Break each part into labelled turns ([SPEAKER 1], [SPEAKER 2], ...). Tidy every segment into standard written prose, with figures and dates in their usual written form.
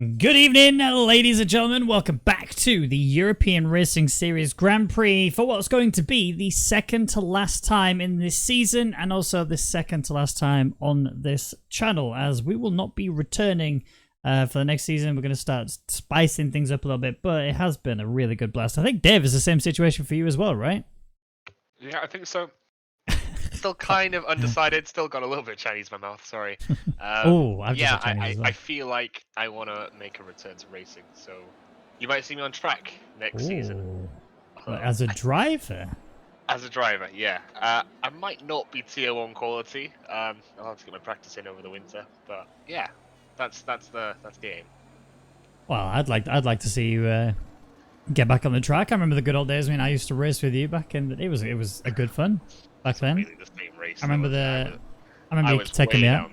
[SPEAKER 1] Good evening, ladies and gentlemen. Welcome back to the European Racing Series Grand Prix for what's going to be the second to last time in this season and also the second to last time on this channel, as we will not be returning for the next season. We're going to start spicing things up a little bit, but it has been a really good blast. I think, Dave, is the same situation for you as well, right?
[SPEAKER 2] Yeah, I think so. Still kind of undecided. Still got a little bit of Chinese in my mouth. Sorry.
[SPEAKER 1] Yeah,
[SPEAKER 2] I feel like I want to make a return to racing. So you might see me on track next season.
[SPEAKER 1] As a driver?
[SPEAKER 2] As a driver, yeah. I might not be tier 1 quality. I'll have to get my practice in over the winter. But yeah, that's the aim.
[SPEAKER 1] Well, I'd like to see you get back on the track. I remember the good old days when I used to race with you back, and it was a good fun back then.
[SPEAKER 2] Really the same race.
[SPEAKER 1] I remember you taking me out.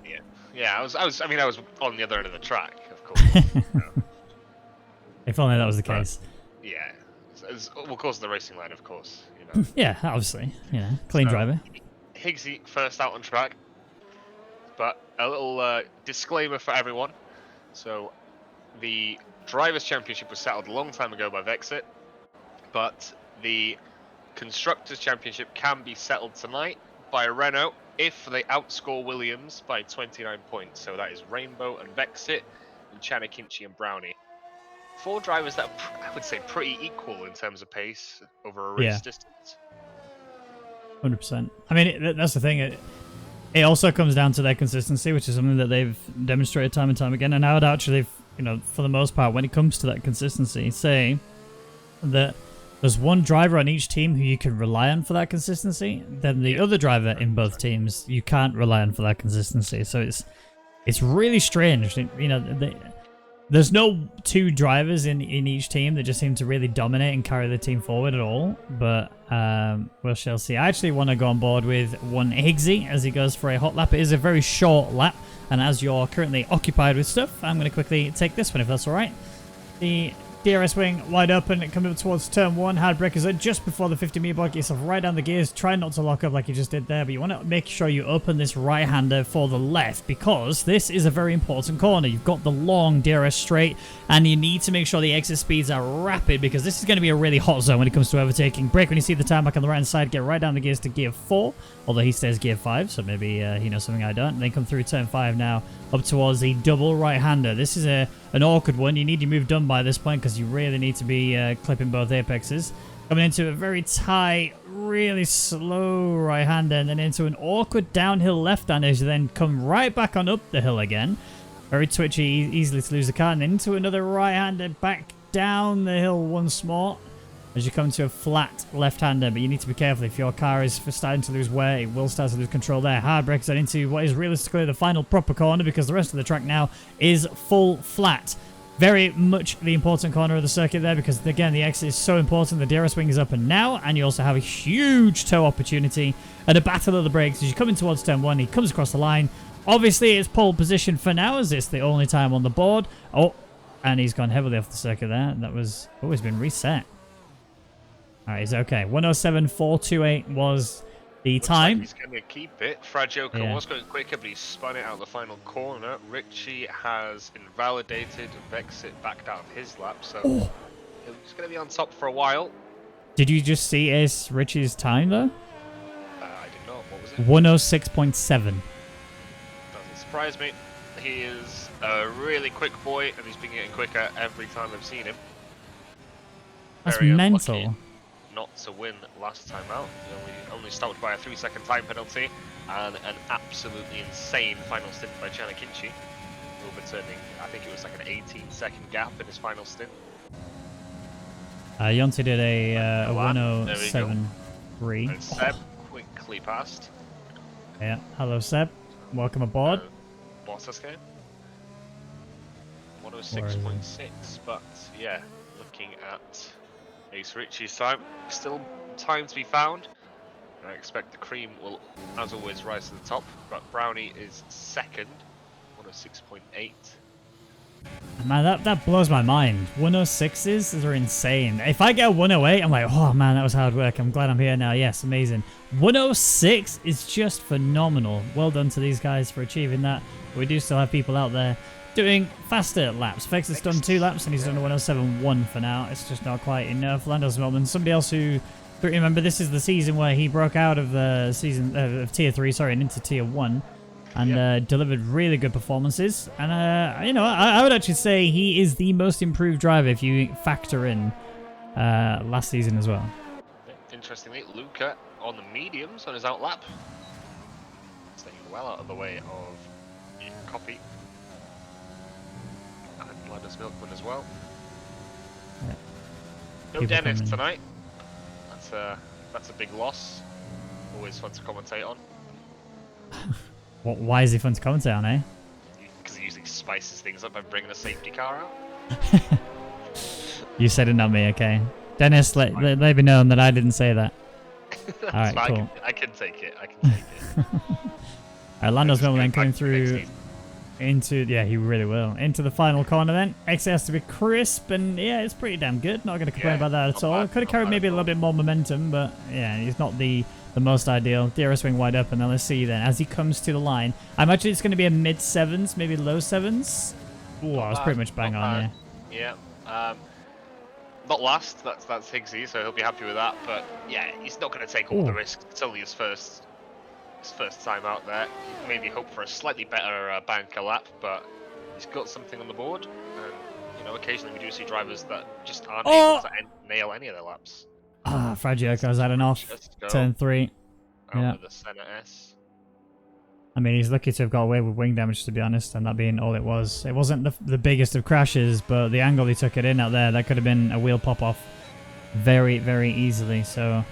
[SPEAKER 2] Yeah, I was on the other end of the track, of course.
[SPEAKER 1] If only that was the case.
[SPEAKER 2] Yeah, of course, the racing line, of course. You know.
[SPEAKER 1] Yeah, obviously, clean driver.
[SPEAKER 2] Higgsy first out on track, but a little disclaimer for everyone. So, the Drivers' Championship was settled a long time ago by Vexit, but the Constructors' Championship can be settled tonight by Renault if they outscore Williams by 29 points. So that is Rainbow and Vexit, and Chanakinchi and Brownie. 4 drivers that are, I would say, pretty equal in terms of pace over a race distance.
[SPEAKER 1] 100%. I mean, that's the thing. It also comes down to their consistency, which is something that they've demonstrated time and time again. And I would actually, for the most part, when it comes to that consistency, say that there's one driver on each team who you can rely on for that consistency. Then the other driver in both teams you can't rely on for that consistency. So it's really strange. There's no 2 drivers in each team that just seem to really dominate and carry the team forward at all. But we shall see. I actually want to go on board with one Higgsy as he goes for a hot lap. It is a very short lap, and as you're currently occupied with stuff, I'm going to quickly take this one if that's all right. The DRS wing wide open, coming up towards turn 1. Hard brakes are just before the 50-meter block. Get yourself right down the gears. Try not to lock up like you just did there, but you want to make sure you open this right-hander for the left, because this is a very important corner. You've got the long DRS straight, and you need to make sure the exit speeds are rapid, because this is going to be a really hot zone when it comes to overtaking. Brake when you see the tarmac on the right-hand side. Get right down the gears to gear 4, although he says gear 5, so maybe he knows something I don't. And then come through turn 5 now, up towards the double right-hander. This is an awkward one. You need your move done by this point, because you really need to be clipping both apexes. Coming into a very tight, really slow right-hander, and then into an awkward downhill left-hander as you then come right back on up the hill again. Very twitchy, easily to lose the car, and then into another right-hander, back down the hill once more as you come to a flat left-hander. But you need to be careful. If your car is starting to lose wear, it will start to lose control there. Hard brakes into what is realistically the final proper corner, because the rest of the track now is full flat. Very much the important corner of the circuit there, because again, the exit is so important. The DRS wing is open now, and you also have a huge toe opportunity and a battle of the brakes as you come in towards turn 1. He comes across the line. Obviously, it's pole position for now, as it's the only time on the board. Oh, and he's gone heavily off the circuit there. That was always been reset. All right, he's okay. 107.428 was the time.
[SPEAKER 2] Like he's going to keep it. Fragioka was going quicker, but he spun it out the final corner. Richie has invalidated Vexit backed out of his lap, so he's going to be on top for a while.
[SPEAKER 1] Did you just see Richie's time, though?
[SPEAKER 2] I did not. What was it?
[SPEAKER 1] 106.7.
[SPEAKER 2] Doesn't surprise me. He is a really quick boy, and he's been getting quicker every time I've seen him.
[SPEAKER 1] That's
[SPEAKER 2] Very
[SPEAKER 1] mental.
[SPEAKER 2] Unlucky not to win last time out. He only stopped by a 3-second time penalty and an absolutely insane final stint by Chanakinchi, overturning, I think it was like an 18-second gap in his final stint.
[SPEAKER 1] Yonti did a 107.3.
[SPEAKER 2] And Seb quickly passed.
[SPEAKER 1] Yeah, hello Seb, welcome aboard.
[SPEAKER 2] What's this game? 106.6, but yeah, looking at Ace Richie's time, still time to be found. I expect the cream will, as always, rise to the top, but Brownie is second, 106.8.
[SPEAKER 1] Man, that blows my mind. 106s are insane. If I get a 108, I'm like, oh man, that was hard work. I'm glad I'm here now. Yes, amazing. 106 is just phenomenal. Well done to these guys for achieving that. We do still have people out there doing faster laps. Vex has done 2 laps and he's done a 107.1 for now. It's just not quite enough. Lando's Melman, somebody else who, remember, this is the season where he broke out of the season of Tier 3, sorry, and into Tier 1. And delivered really good performances. And, you know, I would actually say he is the most improved driver if you factor in last season as well.
[SPEAKER 2] Interestingly, Luca on the mediums on his outlap. Staying well out of the way of Copy. And Gladys Milkman as well.
[SPEAKER 1] Yeah.
[SPEAKER 2] No
[SPEAKER 1] People
[SPEAKER 2] Dennis
[SPEAKER 1] coming.
[SPEAKER 2] tonight. That's a big loss. Always fun to commentate on.
[SPEAKER 1] Why is he fun to commentate on, eh?
[SPEAKER 2] Because he usually spices things up by bringing a safety car out.
[SPEAKER 1] You said it, not me, okay. Dennis, let me know that I didn't say that. Alright, cool.
[SPEAKER 2] I can take it. I can take it.
[SPEAKER 1] Alright, Lando's Milman then coming through into, yeah, he really will. Into the final corner then. Exit has to be crisp, and yeah, it's pretty damn good. Not going to complain about that at all. Could have carried maybe a little bit more momentum, but yeah, he's not the most ideal. DRS wing wide up, and then let's see then as he comes to the line. I imagine it's going to be a mid 7s, maybe low 7s. Ooh, I was pretty much bang on,
[SPEAKER 2] yeah. Not last, that's Higgsy, so he'll be happy with that. But yeah, he's not going to take all the risk. It's only his first time out there. Maybe hope for a slightly better banker lap, but he's got something on the board. And you know, occasionally we do see drivers that just aren't able to nail any of their laps.
[SPEAKER 1] Ah, Fragioko's had an off. Turn 3.
[SPEAKER 2] Yeah. With the Senna S.
[SPEAKER 1] I mean, he's lucky to have got away with wing damage, to be honest, and that being all it was. It wasn't the biggest of crashes, but the angle he took it in out there, that could have been a wheel pop-off very, very easily. So,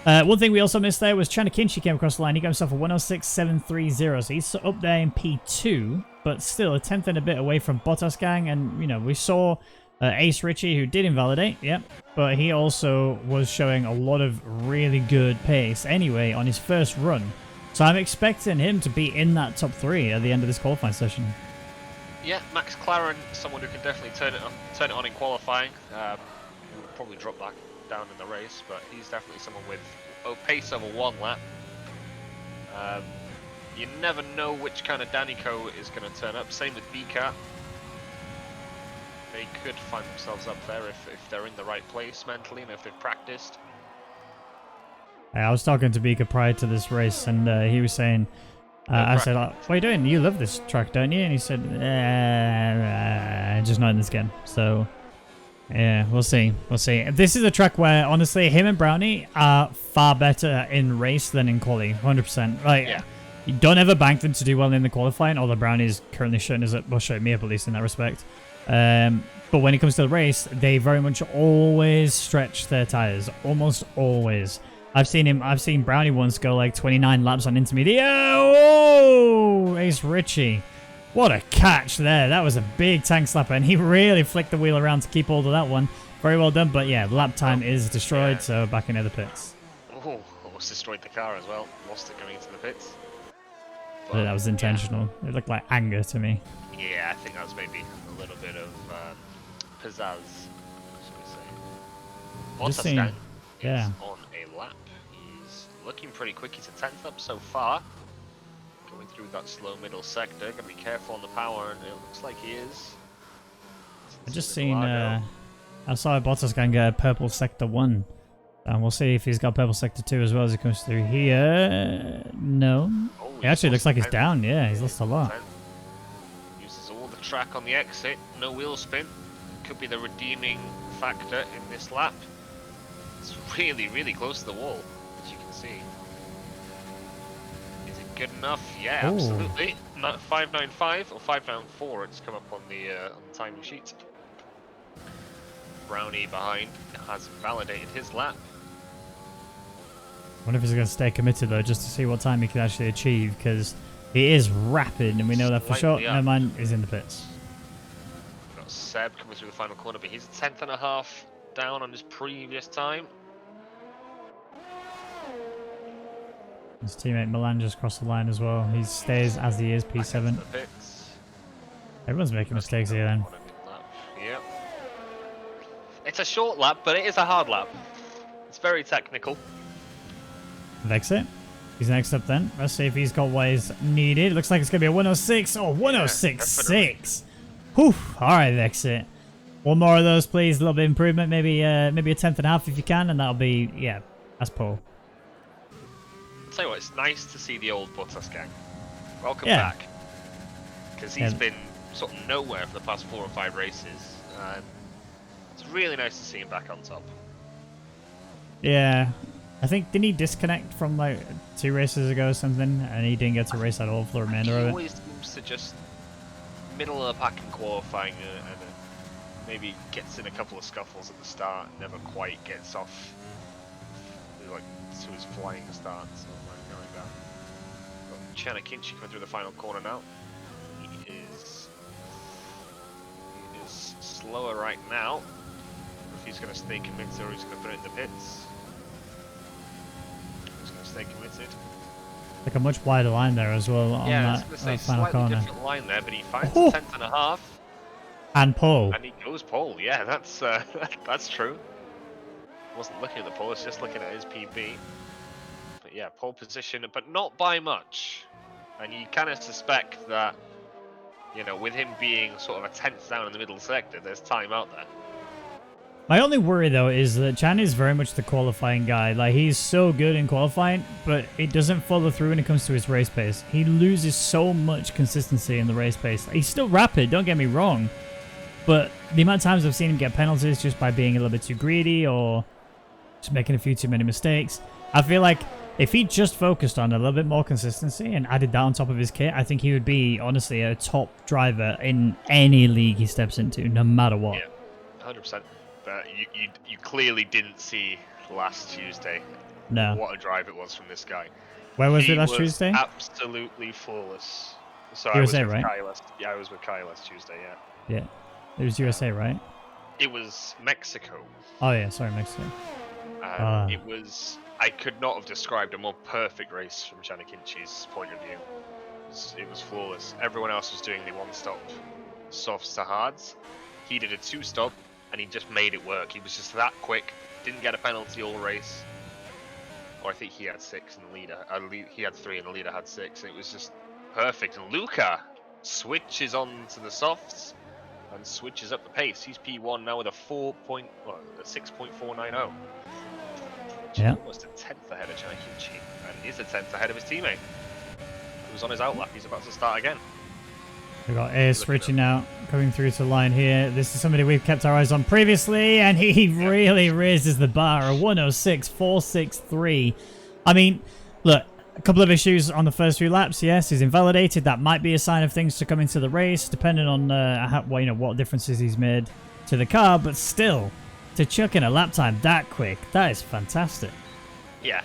[SPEAKER 1] one thing we also missed there was Chanakinchi came across the line. He got himself a 106.730, so he's up there in P2, but still a 10th and a bit away from Bottas gang. And, you know, we saw Ace Ritchie, who did invalidate, but he also was showing a lot of really good pace anyway on his first run. So I'm expecting him to be in that top 3 at the end of this qualifying session.
[SPEAKER 2] Yeah, Max Claren, someone who can definitely turn it on in qualifying. He'll probably drop back down in the race, but he's definitely someone with a pace over 1 lap. You never know which kind of Danico is going to turn up. Same with Vika. They could find themselves up there if they're in the right place mentally and if they've practiced.
[SPEAKER 1] I was talking to Bika prior to this race, and he was saying, I said, what are you doing? You love this track, don't you? And he said, just not in this game. So, yeah, we'll see. We'll see. This is a track where, honestly, him and Brownie are far better in race than in quali, 100%. Like, you don't ever bank them to do well in the qualifying, although Brownie is currently showing us, well, showing me up at least in that respect. But when it comes to the race, they very much always stretch their tires. Almost always. I've seen Brownie once go like 29 laps on intermediate. Oh, Ace Ritchie. What a catch there. That was a big tank slapper, and he really flicked the wheel around to keep hold of that one. Very well done, but yeah, lap time is destroyed, so back into the pits.
[SPEAKER 2] Oh, almost destroyed the car as well. Lost it going into the pits.
[SPEAKER 1] But that was intentional. It looked like anger to me.
[SPEAKER 2] Yeah, I think that was maybe a little bit of pizzazz, should we say. Bottas is on a lap. He's looking pretty quick. He's a 10th up so far. Going through that slow middle sector. Gotta be careful on the power, and it looks like he is.
[SPEAKER 1] I just seen, I saw Bottas can get a purple sector 1. And we'll see if he's got purple sector 2 as well as he comes through here. No.
[SPEAKER 2] Oh,
[SPEAKER 1] it actually looks like he's down. Yeah, he's lost a lot.
[SPEAKER 2] Uses all the track on the exit. No wheel spin. Could be the redeeming factor in this lap. It's really, really close to the wall, as you can see. Is it good enough? Yeah, absolutely. Not 595 or 594. It's come up on the timing sheet. Brownie behind has validated his lap.
[SPEAKER 1] I wonder if he's going to stay committed though, just to see what time he can actually achieve, because he is rapid, and we know that for sure. No man is in the pits.
[SPEAKER 2] We've got Seb coming through the final corner, but he's a 10th and a half down on his previous time.
[SPEAKER 1] His teammate Milan just crossed the line as well. He stays as he is, P7. Everyone's making mistakes here then.
[SPEAKER 2] Yep. It's a short lap, but it is a hard lap. It's very technical.
[SPEAKER 1] Exit. He's next up then. Let's see if he's got what is needed. Looks like it's going to be a 106. Oh, 106.6. Whew. All right, Exit. One more of those, please. A little bit of improvement. Maybe maybe a tenth and a half if you can, and that'll be, yeah, that's Paul.
[SPEAKER 2] I'll tell you what, it's nice to see the old Bottas gang. Welcome
[SPEAKER 1] Yeah.
[SPEAKER 2] back. Because he's been sort of nowhere for the past 4 or 5 races. It's really nice to see him back on top.
[SPEAKER 1] Yeah. I think, didn't he disconnect from like 2 races ago or something? And he didn't get to race at all for the remainder of it?
[SPEAKER 2] He always seems to just middle of the pack in qualifying and maybe gets in a couple of scuffles at the start, never quite gets off like to his flying start, something like that. Got Chanakinchi coming through the final corner now. He is slower right now. If he's going to stay committed or he's going to put it in the pits. He's going to stay committed.
[SPEAKER 1] Like a much wider line there as well on
[SPEAKER 2] yeah,
[SPEAKER 1] that,
[SPEAKER 2] say
[SPEAKER 1] final
[SPEAKER 2] slightly
[SPEAKER 1] corner.
[SPEAKER 2] different line there, but he finds a tenth and a half.
[SPEAKER 1] And Paul.
[SPEAKER 2] And he goes pole. Yeah, that's that's true. Wasn't looking at the pole, it's just looking at his PB. But yeah, pole position, but not by much. And you kind of suspect that, you know, with him being sort of a tenth down in the middle sector, there's time out there.
[SPEAKER 1] My only worry though is that Chan is very much the qualifying guy. Like, he's so good in qualifying, but it doesn't follow through when it comes to his race pace. He loses so much consistency in the race pace. He's still rapid, don't get me wrong, but the amount of times I've seen him get penalties just by being a little bit too greedy or just making a few too many mistakes. I feel like if he just focused on a little bit more consistency and added that on top of his kit, I think he would be, honestly, a top driver in any league he steps into, no matter what.
[SPEAKER 2] Yeah, 100%. But you clearly didn't see last Tuesday what a drive it was from this guy.
[SPEAKER 1] Where was it last Tuesday?
[SPEAKER 2] Absolutely flawless. So
[SPEAKER 1] USA,
[SPEAKER 2] I was with
[SPEAKER 1] right?
[SPEAKER 2] Kai I was with Kai last Tuesday, yeah.
[SPEAKER 1] Yeah. It was USA, right?
[SPEAKER 2] It was Mexico.
[SPEAKER 1] Oh, yeah. Sorry, Mexico.
[SPEAKER 2] It was... I could not have described a more perfect race from Chanakinchi's point of view. It was flawless. Everyone else was doing the one-stop softs to hards. He did a 2-stop, and he just made it work. He was just that quick. Didn't get a penalty all race. Or I think he had 6 and the leader. He had 3 and the leader had 6. And it was just perfect. And Luca switches on to the softs and switches up the pace. He's P1 now with a 6.490.
[SPEAKER 1] Yeah.
[SPEAKER 2] Almost a tenth ahead of Chanakinchi, and is a tenth ahead of his teammate, who's on his outlap. He's about to start again.
[SPEAKER 1] We've got Ace reaching out, coming through to the line here. This is somebody we've kept our eyes on previously, and he really raises the bar. A 106.463. I mean, look, a couple of issues on the first few laps. Yes, he's invalidated. That might be a sign of things to come into the race, depending on what differences he's made to the car. But still, to chuck in a lap time that quick, that is fantastic.
[SPEAKER 2] Yeah,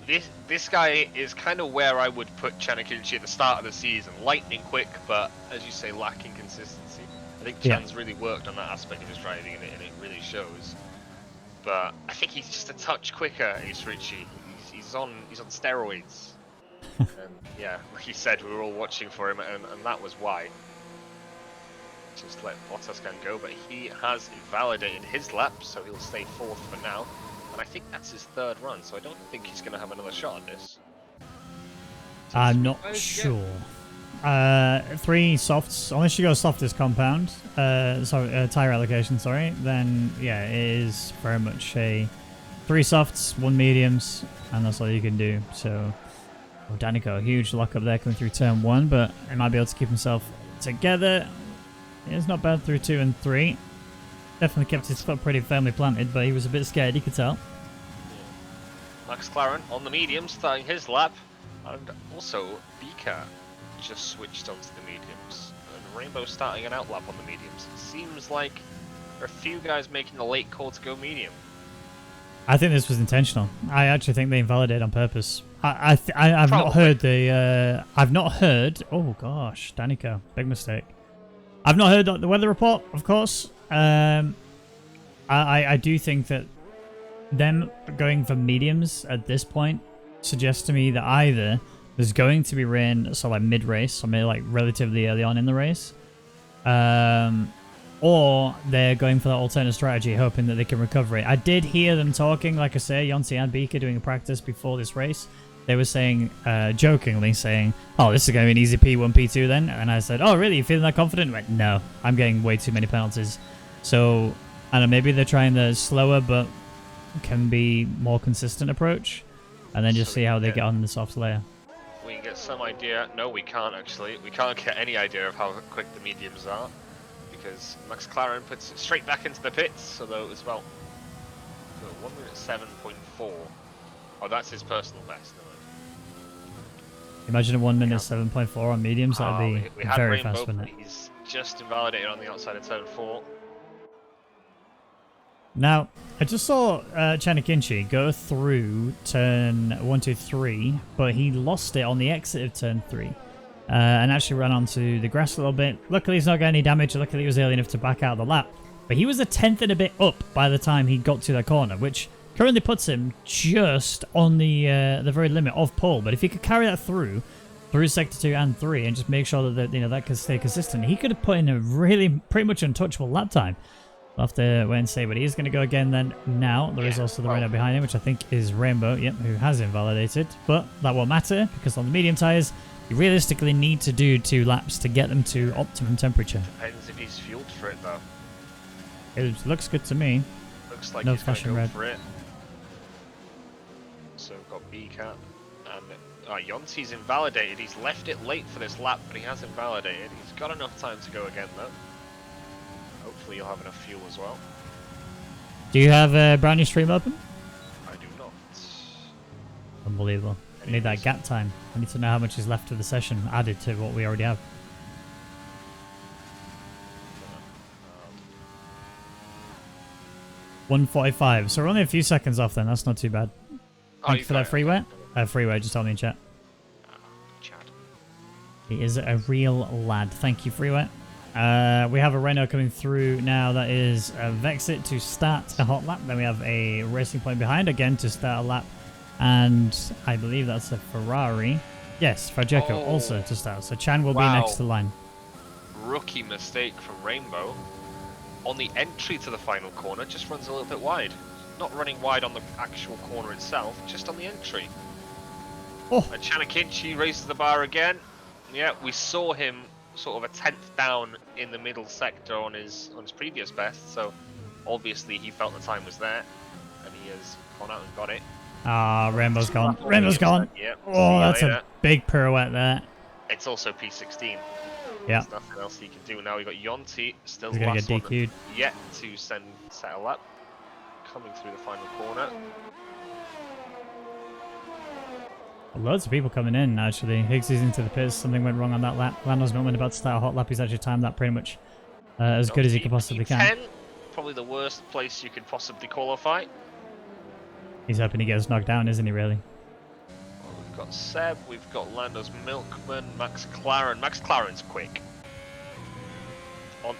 [SPEAKER 2] this guy is kind of where I would put Chanakinchi at the start of the season. Lightning quick, but as you say, lacking consistency. I think Chan's really worked on that aspect of his driving, and it really shows. But I think he's just a touch quicker, Ace Ritchie. He's on steroids. And yeah, like you said, we were all watching for him, and that was why. Just let Bottas go, but he has invalidated his lap, so he'll stay 4th for now. And I think that's his 3rd run, so I don't think he's going to have another shot at this.
[SPEAKER 1] I'm not sure. 3 softs, unless you go softest compound, tire allocation, sorry, then yeah, it is very much a 3 softs, 1 mediums, and that's all you can do. So, Danico, huge lock up there coming through turn 1, but he might be able to keep himself together. It's not bad through 2 and 3. Definitely kept his foot pretty firmly planted, but he was a bit scared, you could tell.
[SPEAKER 2] Max Claren on the medium, starting his lap. And also, Bika just switched onto the mediums. And Rainbow starting an outlap on the mediums. It seems like there are a few guys making the late call to go medium.
[SPEAKER 1] I think this was intentional. I actually think they invalidated on purpose. I've not heard the... I've not heard... Oh, gosh, Danico. Big mistake. I've not heard the weather report, of course. I do think that them going for mediums at this point suggests to me that either there's going to be rain, so like mid-race, or maybe like relatively early on in the race, or they're going for that alternate strategy, hoping that they can recover it. I did hear them talking, like I say, Yonsi and Beaker doing a practice before this race, they were saying, jokingly saying, "Oh, this is going to be an easy P1, P2 then." And I said, "Oh, really? You feeling that confident?" He went, "No, I'm getting way too many penalties." So, I don't know, maybe they're trying the slower but can be more consistent approach, and then just see how they get on the soft layer.
[SPEAKER 2] We can get some idea. No, we can't actually. We can't get any idea of how quick the mediums are, because Max Claren puts it straight back into the pits, although it was about 1 minute 7.4. Oh, that's his personal best. No.
[SPEAKER 1] Imagine a 1 minute 7.4 on mediums, that would be
[SPEAKER 2] we had
[SPEAKER 1] very
[SPEAKER 2] Rainbow,
[SPEAKER 1] fast, wouldn't it?
[SPEAKER 2] He's just invalidated on the outside of turn 4.
[SPEAKER 1] Now, I just saw Chanakinchi go through turn 1, 2, 3, but he lost it on the exit of turn 3. And actually ran onto the grass a little bit. Luckily, he's not got any damage. Luckily, he was early enough to back out of the lap. But he was a tenth and a bit up by the time he got to the corner, which currently puts him just on the very limit of pole. But if he could carry that through sector 2 and 3, and just make sure that that can stay consistent, he could have put in a really pretty much untouchable lap time. We'll have to wait and see, but he is going to go again then now. There is also the rider behind him, which I think is Rainbow, yep, who has invalidated. But that won't matter, because on the medium tyres, you realistically need to do 2 laps to get them to optimum temperature.
[SPEAKER 2] Depends if he's fueled for it, though.
[SPEAKER 1] It looks good to me.
[SPEAKER 2] Looks like
[SPEAKER 1] No
[SPEAKER 2] he's going to go
[SPEAKER 1] red.
[SPEAKER 2] for it. So we've got B-Cat, and Yonti's invalidated. He's left it late for this lap, but he has invalidated. He's got enough time to go again, though. Hopefully you'll have enough fuel as well.
[SPEAKER 1] Do you have Brownie stream open?
[SPEAKER 2] I do not.
[SPEAKER 1] Unbelievable. I need that gap time. I need to know how much is left of the session added to what we already have. 1:45. So we're only a few seconds off then. That's not too bad. Thank you for that freeway. Freeway, just tell me in chat.
[SPEAKER 2] Chad.
[SPEAKER 1] He is a real lad. Thank you, freeway. We have a Renault coming through now. That is a Vexit to start a hot lap. Then we have a Racing Point behind again to start a lap. And I believe that's a Ferrari. Yes, Frageco also to start. So Chan will be next to line.
[SPEAKER 2] Rookie mistake from Rainbow. On the entry to the final corner, just runs a little bit wide. Not running wide on the actual corner itself, just on the entry.
[SPEAKER 1] Oh.
[SPEAKER 2] And Chanakinchi raises the bar again. Yeah, we saw him sort of a 10th down in the middle sector on his previous best, so obviously he felt the time was there, and he has gone out and got it.
[SPEAKER 1] Ah, Rainbow's gone. Rainbow's gone.
[SPEAKER 2] Yep.
[SPEAKER 1] Oh, that's a big pirouette there.
[SPEAKER 2] It's also P16.
[SPEAKER 1] Yeah.
[SPEAKER 2] There's nothing else he can do now. We've got Yonti, still
[SPEAKER 1] He's
[SPEAKER 2] the
[SPEAKER 1] gonna
[SPEAKER 2] last
[SPEAKER 1] get
[SPEAKER 2] one
[SPEAKER 1] DQ'd.
[SPEAKER 2] yet to settle up. Coming through the final corner.
[SPEAKER 1] Loads of people coming in, actually. Higgs is into the pits. Something went wrong on that lap. Lando's not about to start a hot lap. He's actually timed that pretty much as good as he could possibly can.
[SPEAKER 2] Probably the worst place you could possibly qualify.
[SPEAKER 1] He's hoping he gets knocked down, isn't he, really?
[SPEAKER 2] Well, we've got Seb, we've got Lando's Milkman, Max Claren. Max Claren's quick.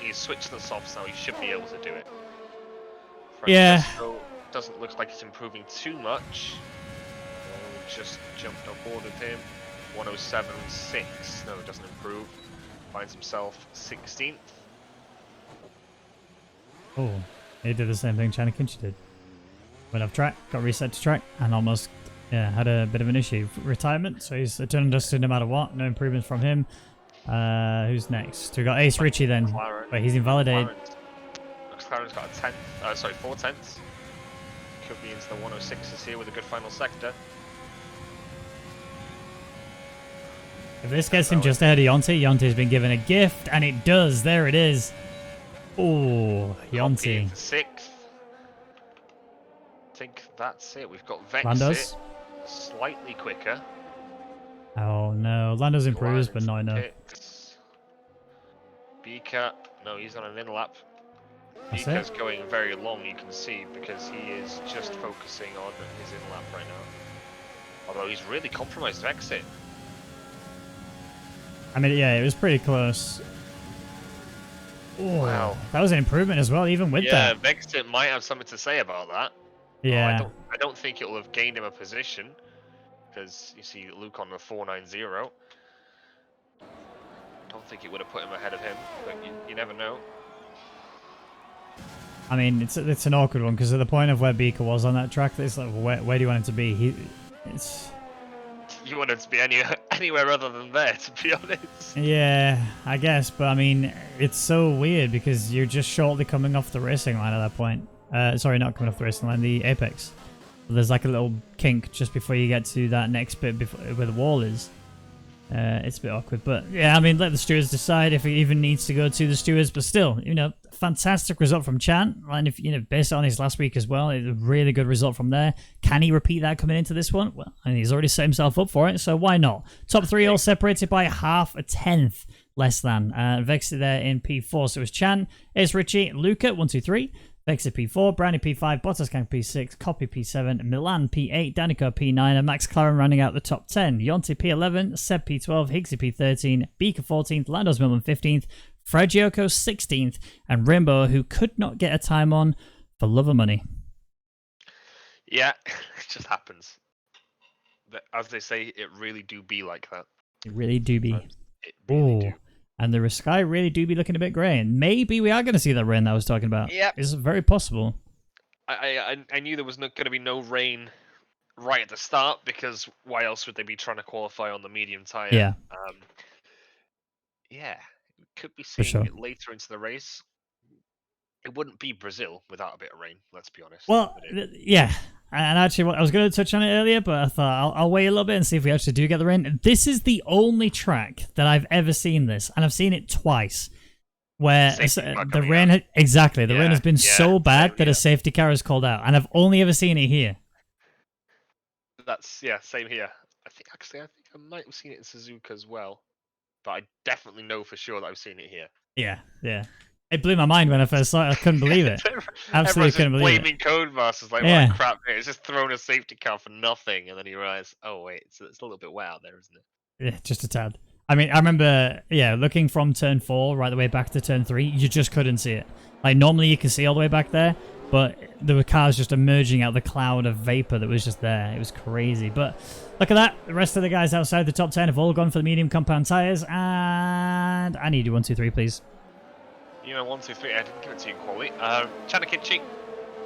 [SPEAKER 2] He's switched to the softs now, he should be able to do it. Francesco doesn't look like he's improving too much. Just jumped on board with him. 107.6. No, it doesn't improve. Finds himself 16th.
[SPEAKER 1] Oh, he did the same thing Chanakinchi did. Went off track, got reset to track, and almost had a bit of an issue. Retirement, so he's a turn and dusted no matter what. No improvements from him. Who's next? We got Ace Ritchie then, but he's invalidated.
[SPEAKER 2] McLaren's got a 10th, sorry, 4 tenths. Could be into the 106s here with a good final sector.
[SPEAKER 1] If this gets him just ahead of Yonti, Yonti's been given a gift, and it does. There it is. Oh, Yonti.
[SPEAKER 2] 6th. I think that's it. We've got Vexit.
[SPEAKER 1] Landos?
[SPEAKER 2] Slightly quicker.
[SPEAKER 1] Oh no, Lando's improves, but not enough.
[SPEAKER 2] Bika, no, he's on an in-lap.
[SPEAKER 1] That's
[SPEAKER 2] Bika's going very long, you can see, because he is just focusing on his in-lap right now. Although he's really compromised Vexit.
[SPEAKER 1] I mean, yeah, it was pretty close. Oh, wow. That was an improvement as well, even with that.
[SPEAKER 2] Yeah, Vexit might have something to say about that.
[SPEAKER 1] Yeah.
[SPEAKER 2] I don't think it will have gained him a position, because you see Luke on the 490. Don't think it would have put him ahead of him, but you never know.
[SPEAKER 1] I mean, it's an awkward one, because at the point of where Beaker was on that track, it's like, where do you want him to be?
[SPEAKER 2] You wanted to be anywhere other than there, to be honest.
[SPEAKER 1] Yeah, I guess, but I mean, it's so weird because you're just shortly coming off the racing line at that point. Sorry, not coming off the racing line, the apex. There's like a little kink just before you get to that next bit before, where the wall is. It's a bit awkward, but yeah, I mean, let the stewards decide if it even needs to go to the stewards. But still, you know, fantastic result from Chan, and if you know, based on his last week as well, it's a really good result from there. Can he repeat that coming into this one? Well, I mean, he's already set himself up for it, so why not? Top three all separated by half a tenth less than. Vexit there in P4, so it was Chan, Ace Richie, Luca 1, 2, 3. Vexit P4, Brownie P5, Bottas Gang P6, Copy P7, Milan P8, Danico P9, and Max Claren rounding out the top 10. Yonti P11, Seb P12, Higgsy P13, Beaker 14th, Landos Millman 15th, Fragioko 16th, and Rainbow, who could not get a time on for love of money.
[SPEAKER 2] Yeah, it just happens. But as they say, it really do be like that.
[SPEAKER 1] It really do be.
[SPEAKER 2] It really do.
[SPEAKER 1] And the sky really do be looking a bit grey. And maybe we are going to see that rain that I was talking about.
[SPEAKER 2] Yeah.
[SPEAKER 1] It's very possible.
[SPEAKER 2] I knew there was going to be no rain right at the start, because why else would they be trying to qualify on the medium tyre?
[SPEAKER 1] Yeah.
[SPEAKER 2] Yeah, we could be seeing
[SPEAKER 1] sure.
[SPEAKER 2] it later into the race. It wouldn't be Brazil without a bit of rain, let's be honest.
[SPEAKER 1] Well, yeah. And actually, I was going to touch on it earlier, but I thought I'll wait a little bit and see if we actually do get the rain. This is the only track that I've ever seen this, and I've seen it twice, where the rain the rain has been so bad that a safety car is called out, and I've only ever seen it here.
[SPEAKER 2] That's same here. I think I might have seen it in Suzuka as well, but I definitely know for sure that I've seen it here.
[SPEAKER 1] Yeah. It blew my mind when I first saw it. I couldn't believe it. Absolutely couldn't believe it.
[SPEAKER 2] Blaming Codemasters, like, what crap, it's just thrown a safety car for nothing, and then you realise, oh wait, it's a little bit wet out there, isn't it?
[SPEAKER 1] Yeah, just a tad. I mean, I remember, looking from turn 4 right the way back to turn 3, you just couldn't see it. Like, normally you can see all the way back there, but there were cars just emerging out of the cloud of vapor that was just there. It was crazy. But look at that. The rest of the guys outside the top 10 have all gone for the medium compound tyres, and I need you 1, 2, 3, please.
[SPEAKER 2] 1, 2, 3. I didn't give it to you in quality. Chanakichi,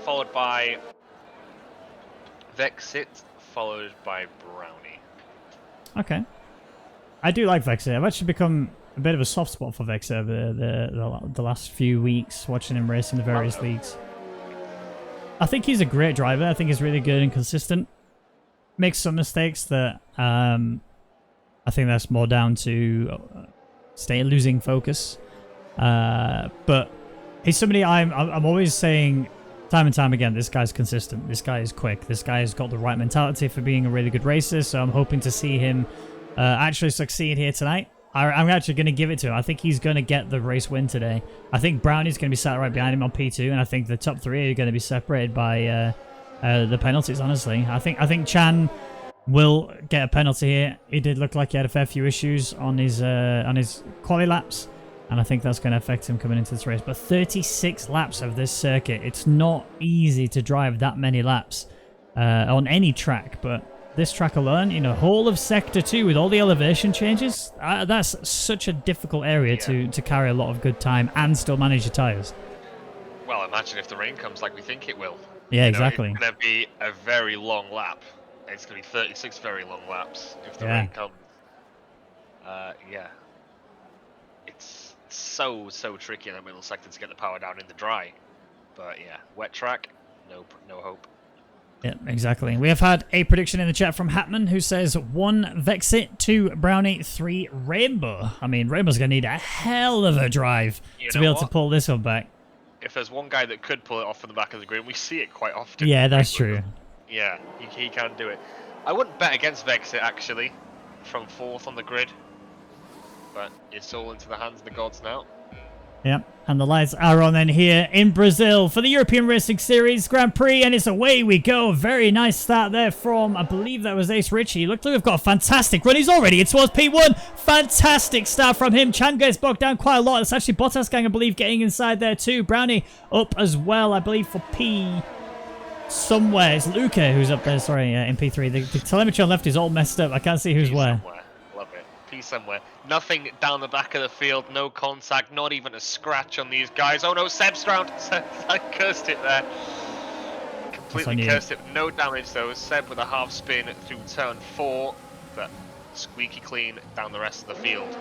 [SPEAKER 2] followed by Vexit, followed by Brownie.
[SPEAKER 1] Okay. I do like Vexit. I've actually become a bit of a soft spot for Vexit over the last few weeks, watching him race in the various leagues. I think he's a great driver. I think he's really good and consistent. Makes some mistakes that I think that's more down to losing focus. But he's somebody I'm always saying time and time again, this guy's consistent, this guy is quick, this guy has got the right mentality for being a really good racer, so I'm hoping to see him actually succeed here tonight. I'm actually going to give it to him. I think he's going to get the race win today. I think Brownie's going to be sat right behind him on P2, and I think the top 3 are going to be separated by the penalties, honestly. I think Chan will get a penalty here. He did look like he had a fair few issues on his quali laps, and I think that's going to affect him coming into this race. But 36 laps of this circuit. It's not easy to drive that many laps on any track, but this track alone, whole of Sector 2 with all the elevation changes, that's such a difficult area to carry a lot of good time and still manage your tyres.
[SPEAKER 2] Well, imagine if the rain comes like we think it will.
[SPEAKER 1] Yeah, exactly.
[SPEAKER 2] It's going to be a very long lap. It's going to be 36 very long laps if the rain comes. It's so tricky in that middle sector to get the power down in the dry. But yeah, wet track, no hope.
[SPEAKER 1] Yeah, exactly. We have had a prediction in the chat from Hatman, who says 1 Vexit, 2 Brownie, 3 Rainbow. I mean, Rainbow's going to need a hell of a drive to be able to pull this one back.
[SPEAKER 2] If there's one guy that could pull it off from the back of the grid, we see it quite often.
[SPEAKER 1] Yeah, that's true.
[SPEAKER 2] Yeah, he can do it. I wouldn't bet against Vexit, actually, from 4th on the grid. But it's all into the hands of the gods now.
[SPEAKER 1] Yep, and the lights are on then here in Brazil for the European Racing Series Grand Prix, and it's away we go. Very nice start there from, I believe that was Ace Richie. Look, we've got a fantastic run. He's already in towards P1. Fantastic start from him. Chan gets bogged down quite a lot. It's actually Bottas Gang, I believe, getting inside there too. Brownie up as well, I believe, for P somewhere. It's Luca who's up there, sorry, in P3. The telemetry on left is all messed up. I can't see who's where.
[SPEAKER 2] Love it. P somewhere. Nothing down the back of the field, no contact, not even a scratch on these guys. Oh no, Seb's round. I cursed it there. Completely cursed it. No damage though. Seb with a half spin through turn 4. but squeaky clean down the rest of the field.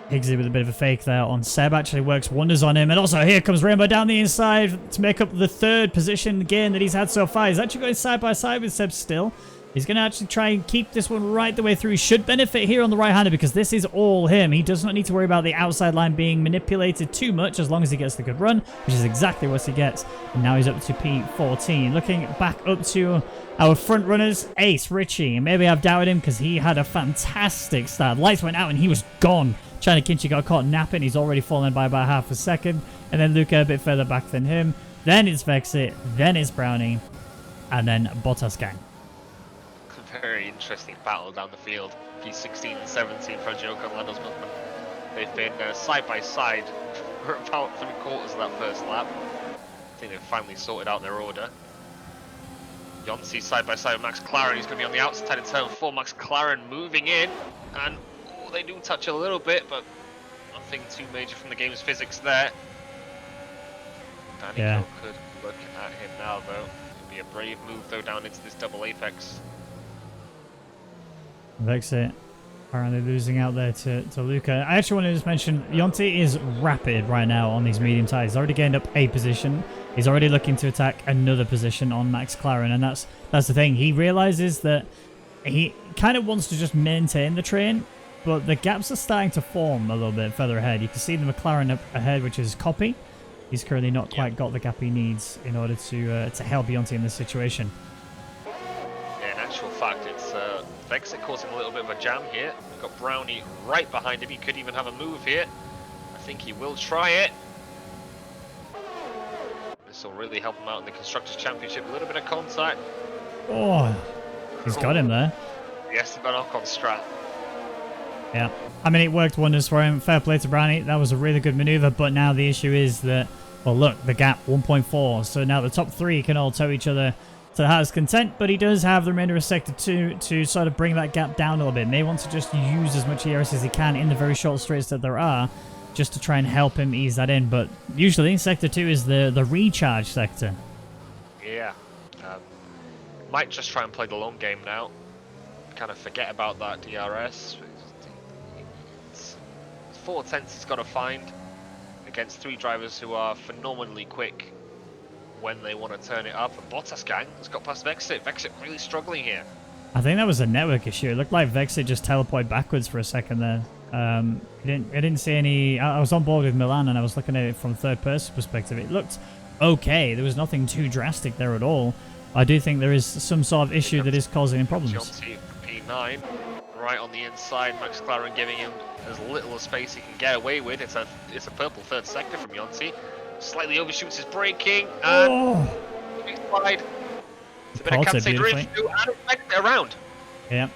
[SPEAKER 1] Higgsy with a bit of a fake there on Seb actually works wonders on him. And also here comes Rainbow down the inside to make up the third position gain that he's had so far. He's actually going side by side with Seb still. He's going to actually try and keep this one right the way through. He should benefit here on the right-hander because this is all him. He does not need to worry about the outside line being manipulated too much as long as he gets the good run, which is exactly what he gets. And now he's up to P14. Looking back up to our front runners, Ace, Richie. And maybe I've doubted him because he had a fantastic start. Lights went out and he was gone. China Kinchi got caught napping. He's already fallen by about half a second. And then Luca a bit further back than him. Then it's Vexit. Then it's Brownie. And then Bottas Gang.
[SPEAKER 2] Very interesting battle down the field. P16 and 17 for Joko and Lando's movement. They've been side by side for about 3/4 of that first lap. I think they've finally sorted out their order. Yonsei side by side with Max Claren. He's going to be on the outside in turn 4. Max Claren moving in, and they do touch a little bit, but nothing too major from the game's physics there. Danny could look at him now, though. It'll be a brave move, though, down into this double apex.
[SPEAKER 1] Vexit apparently losing out there to Luca. I actually want to just mention Yonti is rapid right now on these medium tires. He's already gained up a position. He's already looking to attack another position on Max Claren, and that's the thing. He realizes that he kind of wants to just maintain the train, but the gaps are starting to form a little bit further ahead. You can see the McLaren up ahead, which is Copy. He's currently not quite got the gap he needs in order to help Yonti in this situation.
[SPEAKER 2] Yeah, in actual fact, it's Vexit causing a little bit of a jam here. We've got Brownie right behind him. He could even have a move here. I think he will try it. This will really help him out in the Constructors' Championship. A little bit of contact.
[SPEAKER 1] Oh, he's got him there.
[SPEAKER 2] Yes, the knock-on strat.
[SPEAKER 1] Yeah, I mean, it worked wonders for him. Fair play to Brownie. That was a really good maneuver, but now the issue is that, well, look, the gap, 1.4. So now the top three can all tow each other to the heart's content, but he does have the remainder of Sector 2 to sort of bring that gap down a little bit. May want to just use as much ERS as he can in the very short straights that there are, just to try and help him ease that in. But usually Sector 2 is the recharge sector.
[SPEAKER 2] Yeah. Might just try and play the long game now. Kind of forget about that DRS. It's 4/10 he's got to find against 3 drivers who are phenomenally quick when they want to turn it up. And Bottas Gang has got past Vexit. Vexit really struggling here.
[SPEAKER 1] I think that was a network issue. It looked like Vexit just teleported backwards for a second there. I didn't see any... I was on board with Milan and I was looking at it from third person perspective. It looked okay. There was nothing too drastic there at all. I do think there is some sort of issue that is causing him problems.
[SPEAKER 2] Yonsei P9 right on the inside. Max Claren giving him as little space he can get away with. It's a purple third sector from Yonsei. Slightly overshoots his braking and big slide. It's a bit of Kansai drift to and around.
[SPEAKER 1] Yeah.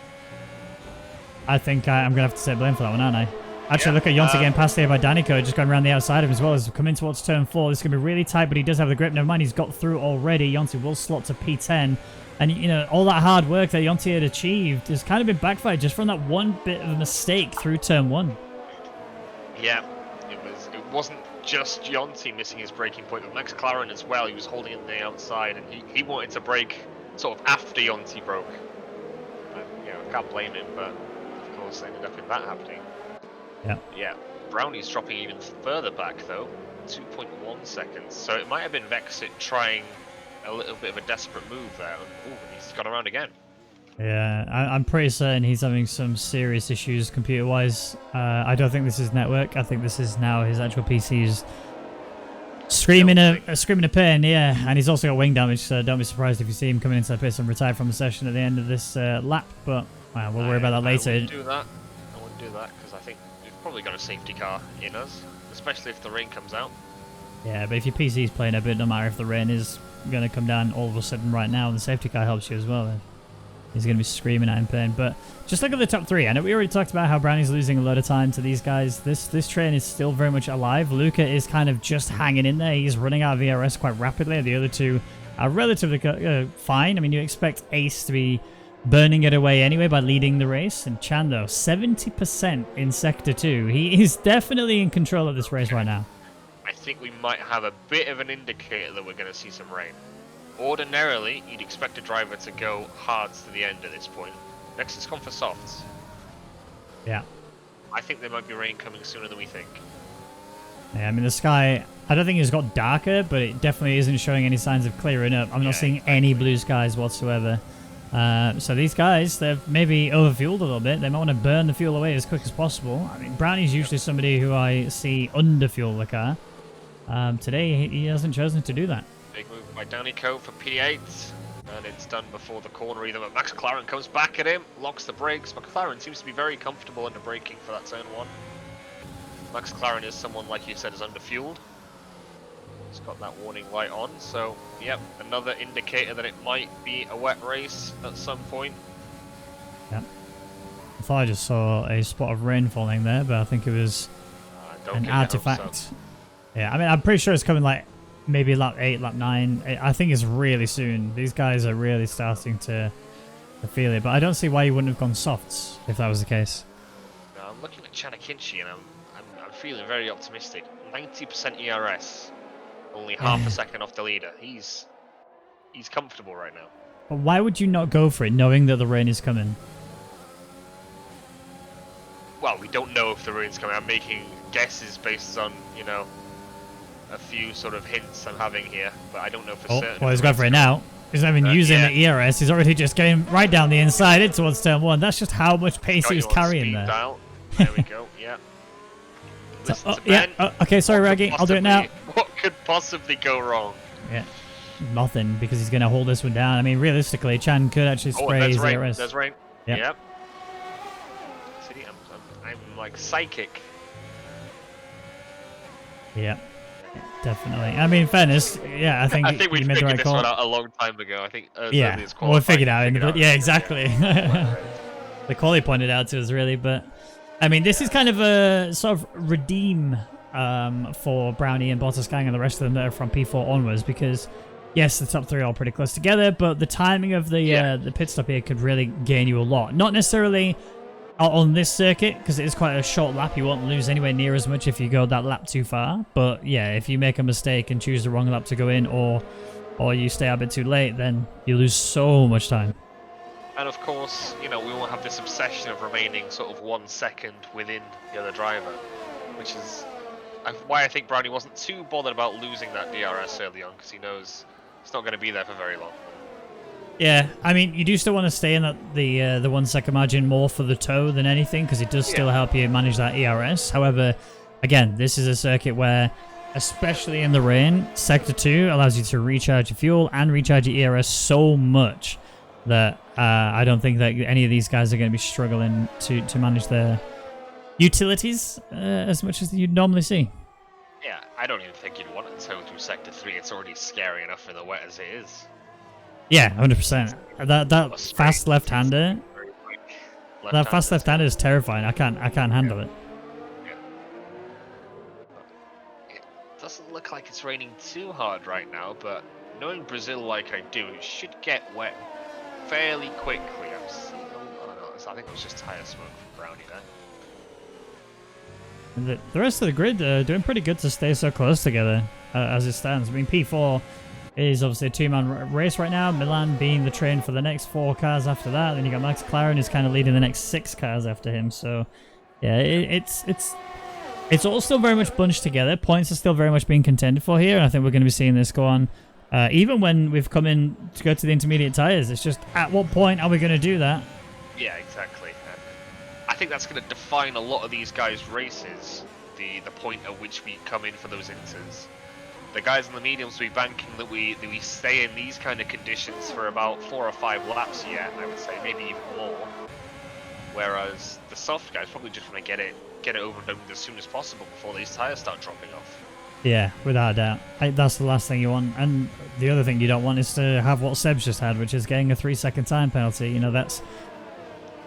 [SPEAKER 1] I think I'm going to have to take blame for that one, aren't I? Actually, look at Yonsei getting passed here by Danico, just going around the outside of him as well as coming towards turn 4. This is going to be really tight, but he does have the grip. Never mind, he's got through already. Yonsei will slot to P10. And, you know, all that hard work that Yonsei had achieved has kind of been backfired just from that one bit of a mistake through turn 1.
[SPEAKER 2] Yeah, it wasn't just Yonsei missing his braking point, but Max Claren as well. He was holding it on the outside, and he wanted to brake sort of after Yonsei broke. And, you know, can't blame him, but of course ended up in that happening.
[SPEAKER 1] Yeah.
[SPEAKER 2] Yeah, Brownie's dropping even further back though, 2.1 seconds. So it might have been Vexit trying a little bit of a desperate move there. And he's gone around again.
[SPEAKER 1] Yeah, I'm pretty certain he's having some serious issues computer-wise. I don't think this is network. I think this is now his actual PC's screaming a pain, yeah. And he's also got wing damage, so don't be surprised if you see him coming into the pits and retire from the session at the end of this lap. But well, we'll worry about that later.
[SPEAKER 2] I wouldn't do that. I wouldn't do that because I think we've probably got a safety car in us, especially if the rain comes out.
[SPEAKER 1] Yeah, but if your PC's playing a bit, no matter if the rain is going to come down all of a sudden right now, and the safety car helps you as well, then he's going to be screaming at him pain. But just look at the top 3. I know we already talked about how Brownie's losing a lot of time to these guys. This train is still very much alive. Luca is kind of just hanging in there. He's running out of VRS quite rapidly. The other two are relatively fine. I mean, you expect Ace to be burning it away anyway by leading the race. And Chan, though, 70% in Sector 2. He is definitely in control of this race right now.
[SPEAKER 2] I think we might have a bit of an indicator that we're going to see some rain. Ordinarily, you'd expect a driver to go hard to the end at this point. Next has gone for softs.
[SPEAKER 1] Yeah.
[SPEAKER 2] I think there might be rain coming sooner than we think.
[SPEAKER 1] Yeah, I mean, the sky, I don't think it's got darker, but it definitely isn't showing any signs of clearing up. I'm not seeing any blue skies whatsoever. So these guys, they've maybe overfueled a little bit. They might want to burn the fuel away as quick as possible. I mean, Brownie's usually somebody who I see underfuel the car. Today, he hasn't chosen to do that.
[SPEAKER 2] Big move by Danico for P8. And it's done before the corner either, but Max McLaren comes back at him, locks the brakes. McLaren seems to be very comfortable under braking for that turn 1. Max McLaren is someone, like you said, is underfueled. He's got that warning light on, so yep, another indicator that it might be a wet race at some point.
[SPEAKER 1] Yep. I thought I just saw a spot of rain falling there, but I think it was an artifact. Yeah, I mean, I'm pretty sure it's coming like maybe lap 8, lap 9. I think it's really soon. These guys are really starting to feel it, but I don't see why you wouldn't have gone softs if that was the case.
[SPEAKER 2] No, I'm looking at Chanakinchi and I'm feeling very optimistic. 90% ERS, only half a second off the leader. He's comfortable right now.
[SPEAKER 1] But why would you not go for it, knowing that the rain is coming?
[SPEAKER 2] Well, we don't know if the rain's coming. I'm making guesses based on, you know, a few sort of hints I'm having here, but I don't know for certain.
[SPEAKER 1] Well, he's going for it now. He's not even using the ERS. He's already just getting right down the inside in towards turn 1. That's just how much pace he was carrying there.
[SPEAKER 2] Dial. There we go. Yeah.
[SPEAKER 1] Okay, sorry, Rwaggy. I'll do it now.
[SPEAKER 2] What could possibly go wrong?
[SPEAKER 1] Yeah. Nothing, because he's going to hold this one down. I mean, realistically, Chan could actually spray his ERS.
[SPEAKER 2] There's rain.
[SPEAKER 1] Yep.
[SPEAKER 2] See, I'm like psychic.
[SPEAKER 1] Yeah. Definitely. I mean, in fairness, yeah, I think
[SPEAKER 2] we
[SPEAKER 1] made the right
[SPEAKER 2] figured this
[SPEAKER 1] call.
[SPEAKER 2] one out a long time ago. I think.
[SPEAKER 1] Yeah. Well, we figured out. Yeah, exactly. The quality pointed out to us, really. But I mean, this is kind of a sort of redeem for Brownie and Bottas Gang and the rest of them that are from P4 onwards, because yes, the top 3 are all pretty close together, but the timing of the pit stop here could really gain you a lot. Not necessarily on this circuit, because it is quite a short lap. You won't lose anywhere near as much if you go that lap too far. But yeah, if you make a mistake and choose the wrong lap to go in, or you stay a bit too late, then you lose so much time.
[SPEAKER 2] And of course, you know, we won't have this obsession of remaining sort of 1 second within the other driver, which is why I think Brownie wasn't too bothered about losing that DRS early on, because he knows it's not going to be there for very long.
[SPEAKER 1] Yeah, I mean, you do still want to stay in the 1 second margin more for the toe than anything, because it does still help you manage that ERS. However, again, this is a circuit where, especially in the rain, Sector 2 allows you to recharge your fuel and recharge your ERS so much that I don't think that any of these guys are going to be struggling to manage their utilities as much as you'd normally see.
[SPEAKER 2] Yeah, I don't even think you'd want to tow through Sector 3. It's already scary enough in the wet as it is.
[SPEAKER 1] Yeah, 100%. That fast left-hander, that fast left-hander is terrifying. I can't handle it.
[SPEAKER 2] Yeah. It doesn't look like it's raining too hard right now, but knowing Brazil like I do, it should get wet fairly quickly. I'm seeing, I think it was just tire smoke from Brownie there.
[SPEAKER 1] And the rest of the grid are doing pretty good to stay so close together as it stands. I mean, P4 is obviously a 2-man race right now. Milan being the train for the next 4 cars after that. Then you got Max McLaren who's kind of leading the next 6 cars after him. So yeah, it's all still very much bunched together. Points are still very much being contended for here, and I think we're going to be seeing this go on even when we've come in to go to the intermediate tires. It's just, at what point are we going to do that?
[SPEAKER 2] Yeah, exactly. I think that's going to define a lot of these guys' races, the point at which we come in for those inters. The guys in the mediums will be banking that we stay in these kind of conditions for about 4 or 5 laps yet, I would say, maybe even more. Whereas the soft guys probably just want to get it over and done as soon as possible before these tires start dropping off.
[SPEAKER 1] Yeah, without a doubt. That's the last thing you want. And the other thing you don't want is to have what Seb's just had, which is getting a 3-second time penalty. You know, that's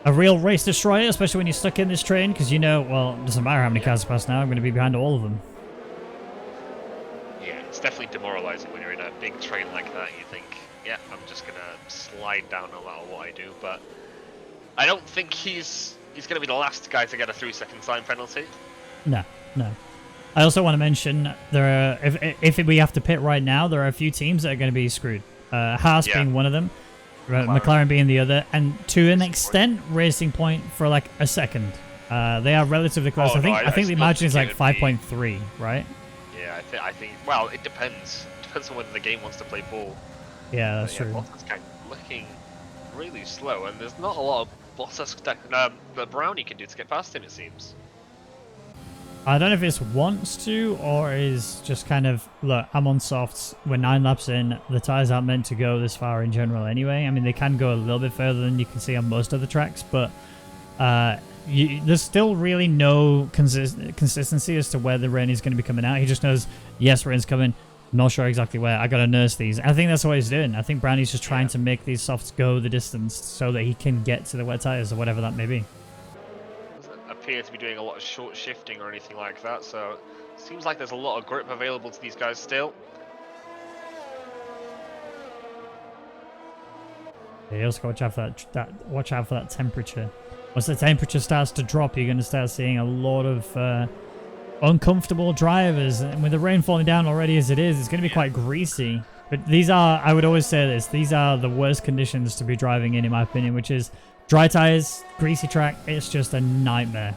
[SPEAKER 1] a real race destroyer, especially when you're stuck in this train, because you know, well, it doesn't matter how many cars pass now, I'm going to be behind all of them.
[SPEAKER 2] Yeah, it's definitely demoralizing when you're in a big train like that. You think, yeah, I'm just going to slide down no matter what I do. But I don't think he's going to be the last guy to get a 3-second time penalty.
[SPEAKER 1] No. I also want to mention, there are, if we have to pit right now, there are a few teams that are going to be screwed. Haas being one of them. McLaren being the other, and to an extent, Racing Point for like a second. They are relatively close. I think the margin is like 5.3, right?
[SPEAKER 2] Yeah, I think. Well, it depends. Depends on whether the game wants to play ball.
[SPEAKER 1] Yeah, that's true.
[SPEAKER 2] Bottas kind of looking really slow, and there's not a lot of Bottas that Brownie can do to get past him. It seems.
[SPEAKER 1] I don't know if it's wants to or is just kind of, look, I'm on softs, we're 9 laps in, the tyres aren't meant to go this far in general anyway. I mean, they can go a little bit further than you can see on most of the tracks, but there's still really no consistency as to where the rain is going to be coming out. He just knows, yes, rain's coming, not sure exactly where, I got to nurse these. I think that's what he's doing. I think Brownie's just trying to make these softs go the distance so that he can get to the wet tyres or whatever that may be.
[SPEAKER 2] Appear to be doing a lot of short shifting or anything like that, so it seems like there's a lot of grip available to these guys still.
[SPEAKER 1] Yeah, you also got to watch out for that temperature. Once the temperature starts to drop, you're going to start seeing a lot of uncomfortable drivers, and with the rain falling down already as it is, it's going to be quite greasy. But these are, I would always say this, these are the worst conditions to be driving in my opinion, which is dry tires, greasy track. It's just a nightmare.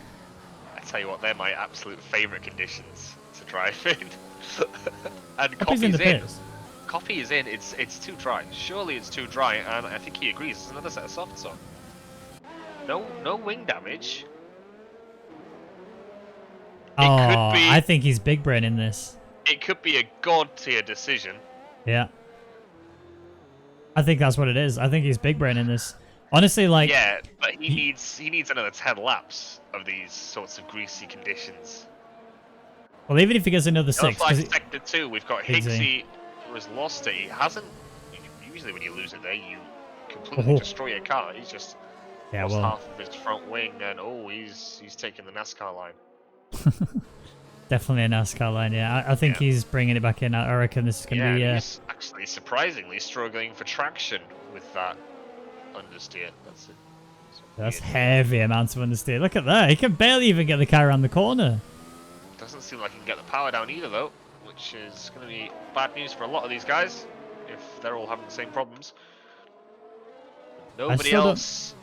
[SPEAKER 2] I tell you what, they're my absolute favourite conditions to drive in. And
[SPEAKER 1] Copy's in the pits.
[SPEAKER 2] Coffee is in. It's too dry. Surely it's too dry, and I think he agrees. There's another set of softs on. No wing damage.
[SPEAKER 1] I think he's big brain in this.
[SPEAKER 2] It could be a god tier decision.
[SPEAKER 1] Yeah. I think that's what it is. I think he's big brain in this. Honestly, like...
[SPEAKER 2] Yeah, but he needs another 10 laps of these sorts of greasy conditions.
[SPEAKER 1] Well, even if he gets another 6...
[SPEAKER 2] Sector 2, we've got Higgsy, who has lost it. He hasn't... Usually when you lose it there, you completely destroy your car. He's just lost half of his front wing, and he's taking the NASCAR line.
[SPEAKER 1] Definitely a NASCAR line, yeah. I think he's bringing it back in. I reckon this is going to be...
[SPEAKER 2] he's actually surprisingly struggling for traction with that understeer.
[SPEAKER 1] That's heavy amounts of understeer. Look at that. He can barely even get the car around the corner.
[SPEAKER 2] Doesn't seem like he can get the power down either, though, which is going to be bad news for a lot of these guys if they're all having the same problems. Nobody else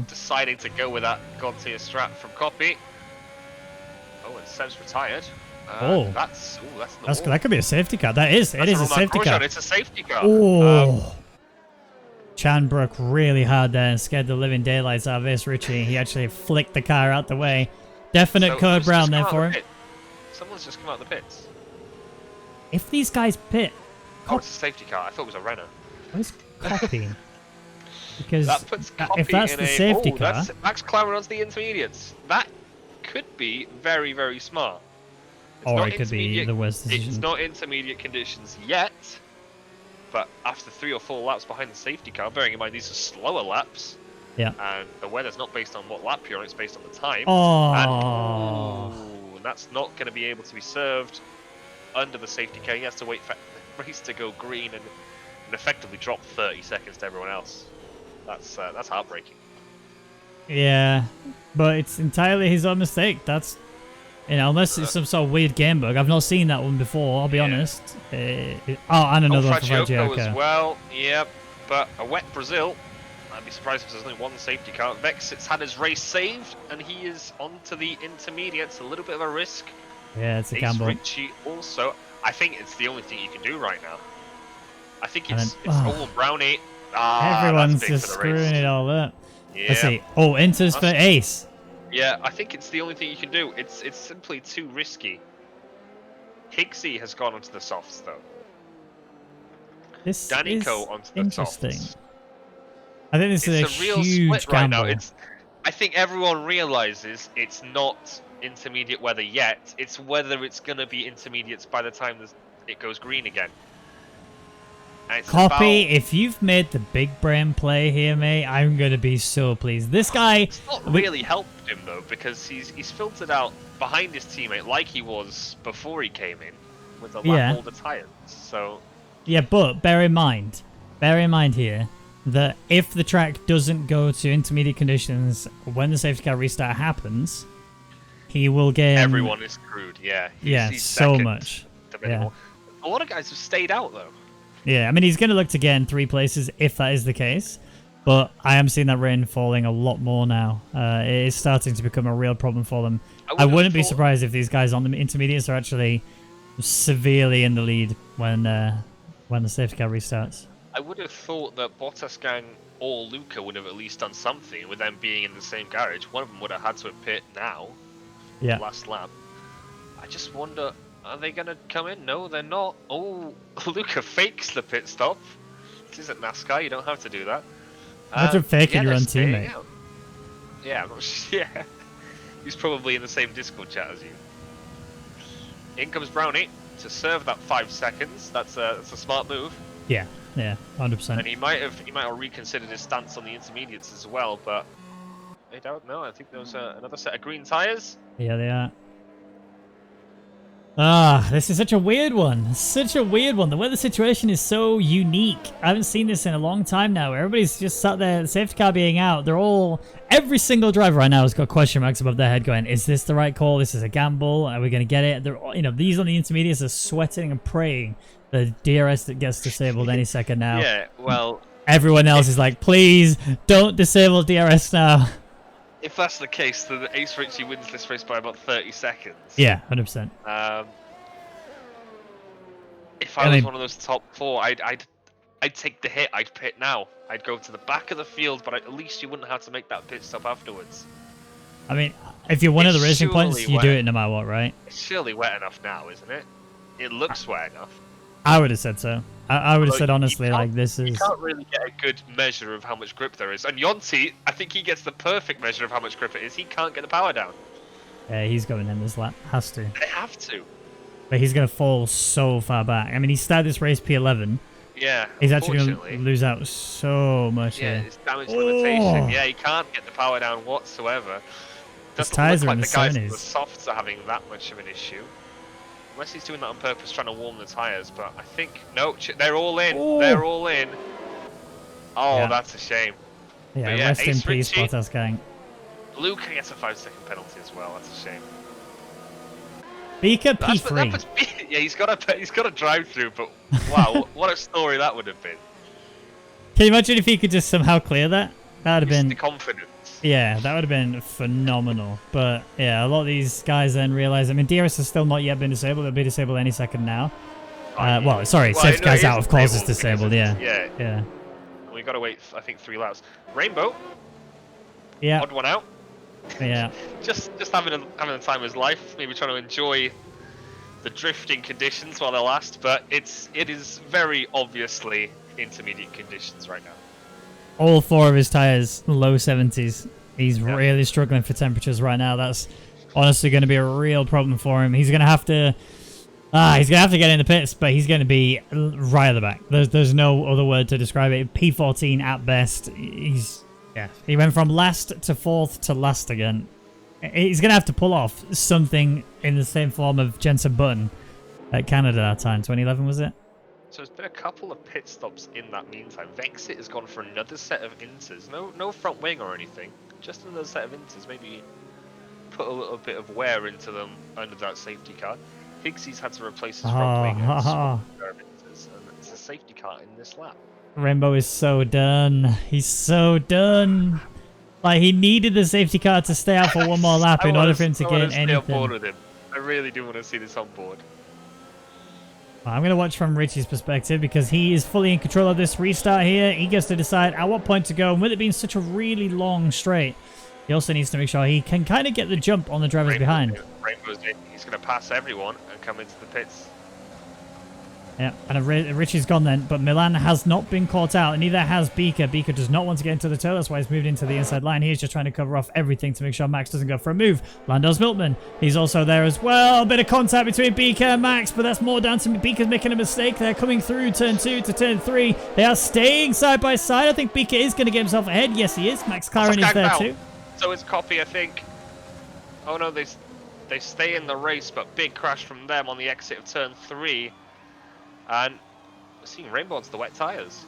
[SPEAKER 2] deciding to go with that god tier strat from Copy. Oh, and Seb's retired.
[SPEAKER 1] That could be a safety car. It is a safety car.
[SPEAKER 2] It's a safety car.
[SPEAKER 1] Oh. Chan broke really hard there and scared the living daylights out of Ace Ritchie. He actually flicked the car out the way. Definite code brown there for him.
[SPEAKER 2] Someone's just come out of the pits.
[SPEAKER 1] If these guys pit...
[SPEAKER 2] Oh, it's a safety car. I thought it was a Renault.
[SPEAKER 1] Where's Copy? Because
[SPEAKER 2] that puts Copy
[SPEAKER 1] if that's the safety car...
[SPEAKER 2] That's Max Clameron's the intermediates. That could be very, very smart.
[SPEAKER 1] Or it could be the worst decision.
[SPEAKER 2] It's not intermediate conditions yet, but after 3 or 4 laps behind the safety car, bearing in mind these are slower laps, and the weather's not based on what lap you're on, it's based on the time. And that's not going to be able to be served under the safety car. He has to wait for the race to go green and effectively drop 30 seconds to everyone else. That's heartbreaking.
[SPEAKER 1] Yeah, but it's entirely his own mistake. That's, unless it's some sort of weird game bug. I've not seen that one before, I'll be honest. And another one for Rwaggy
[SPEAKER 2] as well. Yep, but a wet Brazil. I'd be surprised if there's only one safety car. Vexit's had his race saved, and he is onto the intermediates. A little bit of a risk.
[SPEAKER 1] Yeah, it's a gamble.
[SPEAKER 2] Ritchie also. I think it's the only thing you can do right now. I think it's all Brownie.
[SPEAKER 1] Everyone's just screwing it all up. Yeah. Let's see. Oh, enters for Ace.
[SPEAKER 2] Yeah, I think it's the only thing you can do. It's simply too risky. Higgsy has gone onto the softs, though.
[SPEAKER 1] This
[SPEAKER 2] Danico onto the softs.
[SPEAKER 1] I think this is a
[SPEAKER 2] real
[SPEAKER 1] huge
[SPEAKER 2] split right
[SPEAKER 1] gamble.
[SPEAKER 2] now. I think everyone realizes it's not intermediate weather yet. It's whether it's going to be intermediates by the time it goes green again.
[SPEAKER 1] Copy, if you've made the big brain play here, mate, I'm going to be so pleased. This guy...
[SPEAKER 2] It's not really helped him, though, because he's filtered out behind his teammate like he was before he came in with the lap holder tyres. So...
[SPEAKER 1] Yeah, but bear in mind here that if the track doesn't go to intermediate conditions when the safety car restart happens, he will gain...
[SPEAKER 2] Everyone is screwed, yeah.
[SPEAKER 1] He's so much.
[SPEAKER 2] Yeah. A lot of guys have stayed out, though.
[SPEAKER 1] Yeah, I mean, he's going to look to get in 3 places if that is the case. But I am seeing that rain falling a lot more now. It is starting to become a real problem for them. I wouldn't be surprised if these guys on the intermediates are actually severely in the lead when the safety car restarts.
[SPEAKER 2] I would have thought that Bottas gang or Luca would have at least done something with them being in the same garage. One of them would have had to have pit now.
[SPEAKER 1] Yeah.
[SPEAKER 2] Last lap. I just wonder, are they going to come in? No, they're not. Oh, Luca fakes the pit stop. This isn't NASCAR, you don't have to do that.
[SPEAKER 1] Imagine faking your own teammate.
[SPEAKER 2] Yeah, I'm not sure. Yeah. He's probably in the same Discord chat as you. In comes Brownie to serve that 5 seconds. That's a smart move.
[SPEAKER 1] Yeah, 100%.
[SPEAKER 2] And he might have reconsidered his stance on the intermediates as well, but I don't know. I think there was another set of green tires.
[SPEAKER 1] Yeah, they are. Ah, this is such a weird one. Such a weird one. The weather situation is so unique. I haven't seen this in a long time now. Everybody's just sat there, the safety car being out. Every single driver right now has got question marks above their head going, is this the right call? This is a gamble. Are we going to get it? These on the intermediates are sweating and praying the DRS that gets disabled any second now.
[SPEAKER 2] Yeah, well...
[SPEAKER 1] Everyone else is like, please, don't disable DRS now.
[SPEAKER 2] If that's the case, then Ace Richie wins this race by about 30 seconds.
[SPEAKER 1] Yeah, 100%.
[SPEAKER 2] If I was one of those top 4, I'd take the hit. I'd pit now. I'd go to the back of the field, but at least you wouldn't have to make that pit stop afterwards.
[SPEAKER 1] I mean, if you're one of the racing points, you do it no matter what, right?
[SPEAKER 2] It's surely wet enough now, isn't it? It looks wet enough.
[SPEAKER 1] I would have said so. I would have said honestly, like, this is...
[SPEAKER 2] You can't really get a good measure of how much grip there is. And Yonti, I think he gets the perfect measure of how much grip it is. He can't get the power down.
[SPEAKER 1] Yeah, he's going in this lap. Has to.
[SPEAKER 2] They have to.
[SPEAKER 1] But he's going to fall so far back. I mean, he started this race P11.
[SPEAKER 2] Yeah,
[SPEAKER 1] he's actually going to lose out so much
[SPEAKER 2] here.
[SPEAKER 1] here.
[SPEAKER 2] It's damage limitation. Yeah, he can't get the power down whatsoever.
[SPEAKER 1] His tyres are in the 70s.
[SPEAKER 2] The softs are having that much of an issue. Unless he's doing that on purpose, trying to warm the tyres, but I think... No, they're all in. Oh. They're all in. Oh, yeah. That's a shame.
[SPEAKER 1] Yeah, rest in peace, Bottas gang.
[SPEAKER 2] Luca gets a 5-second penalty as well. That's a shame.
[SPEAKER 1] Beaker P3.
[SPEAKER 2] Yeah, he's got a drive through, but wow, what a story that would have been.
[SPEAKER 1] Can you imagine if he could just somehow clear that? That would have been...
[SPEAKER 2] the confidence.
[SPEAKER 1] Yeah, that would have been phenomenal. But yeah, a lot of these guys then realize, I mean, DRS has still not yet been disabled. It'll be disabled any second now. Safety car's out, of course it's disabled, yeah. Yeah.
[SPEAKER 2] We got to wait, I think, 3 laps. Rainbow.
[SPEAKER 1] Yeah.
[SPEAKER 2] Odd one out.
[SPEAKER 1] Yeah.
[SPEAKER 2] just having the time of his life, maybe trying to enjoy the drifting conditions while they last, but it is very obviously intermediate conditions right now.
[SPEAKER 1] All 4 of his tires low 70s. He's really struggling for temperatures right now. That's honestly going to be a real problem for him. He's going to have to get in the pits, but he's going to be right at the back. There's no other word to describe it. P14 at best. He went from last to 4th to last again. He's going to have to pull off something in the same form of Jensen Button at Canada that time. 2011 was it?
[SPEAKER 2] So there's been a couple of pit stops in that meantime. Vexit has gone for another set of inters. No front wing or anything. Just another set of inters. Maybe put a little bit of wear into them under that safety car. Higgsy's had to replace his front wing and inters, and it's a safety car in this lap.
[SPEAKER 1] Rainbow is so done. He's so done. Like, he needed the safety car to stay out for one more lap in order for him to get anything.
[SPEAKER 2] On board with him. I really do want to see this on board.
[SPEAKER 1] I'm going to watch from Richie's perspective because he is fully in control of this restart here. He gets to decide at what point to go. And with it being such a really long straight, he also needs to make sure he can kind of get the jump on the drivers behind.
[SPEAKER 2] Rainbow's in. He's going to pass everyone and come into the pits.
[SPEAKER 1] Yeah, and Richie's gone then, but Milan has not been caught out, and neither has Beaker. Beaker does not want to get into the toe, that's why he's moved into the inside line. He's just trying to cover off everything to make sure Max doesn't go for a move. Lando's Miltman, he's also there as well. A bit of contact between Beaker and Max, but that's more down to Beaker's making a mistake. They're coming through turn 2 to turn 3. They are staying side by side. I think Beaker is going to get himself ahead. Yes, he is. Max Claren is there too.
[SPEAKER 2] So it's Copy, I think. Oh no, they stay in the race, but big crash from them on the exit of turn 3. And we're seeing Rainbow onto the wet tyres.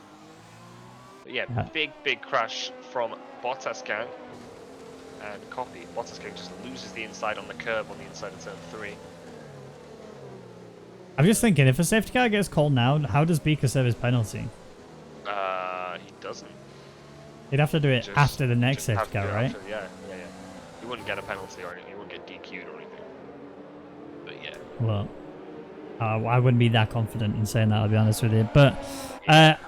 [SPEAKER 2] But yeah, big crash from Bottas gang and Copy. Bottas gang just loses the inside on the curb on the inside of turn 3.
[SPEAKER 1] I'm just thinking, if a safety car gets called now, how does Beaker serve his penalty?
[SPEAKER 2] He doesn't.
[SPEAKER 1] He'd have to do it
[SPEAKER 2] Just-
[SPEAKER 1] after the next
[SPEAKER 2] just have
[SPEAKER 1] safety
[SPEAKER 2] to
[SPEAKER 1] car,
[SPEAKER 2] do it
[SPEAKER 1] right?
[SPEAKER 2] after- yeah. He wouldn't get a penalty or anything. He wouldn't get DQ'd or anything. But yeah.
[SPEAKER 1] Well, I wouldn't be that confident in saying that, I'll be honest with you. But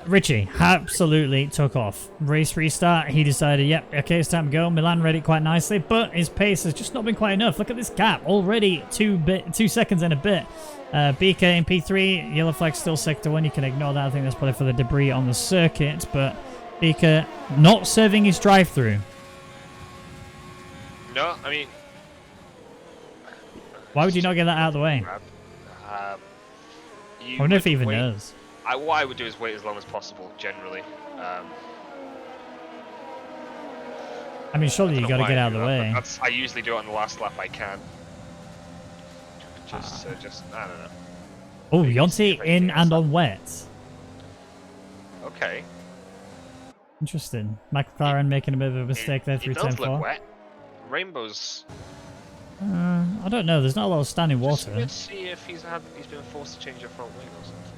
[SPEAKER 1] Richie absolutely took off. Race restart, he decided, yep, okay, it's time to go. Milan read it quite nicely, but his pace has just not been quite enough. Look at this gap, already 2 seconds and a bit. BK in P3, yellow flag still sector 1. You can ignore that. I think that's probably for the debris on the circuit, but BK not serving his drive-through.
[SPEAKER 2] No, I mean...
[SPEAKER 1] Why would you not get that out of the way? I wonder if he even knows.
[SPEAKER 2] What I would do is wait as long as possible, generally.
[SPEAKER 1] I mean, surely you got to get out of the way.
[SPEAKER 2] I usually do it on the last lap I can. Just, I don't know.
[SPEAKER 1] Oh, Yonti in and on wet.
[SPEAKER 2] Okay.
[SPEAKER 1] Interesting. McLaren making a bit of a mistake there through turn 4.
[SPEAKER 2] Look wet. Rainbow's...
[SPEAKER 1] I don't know. There's not a lot of standing water.
[SPEAKER 2] Let's see if he's been forced to change a front wing or something.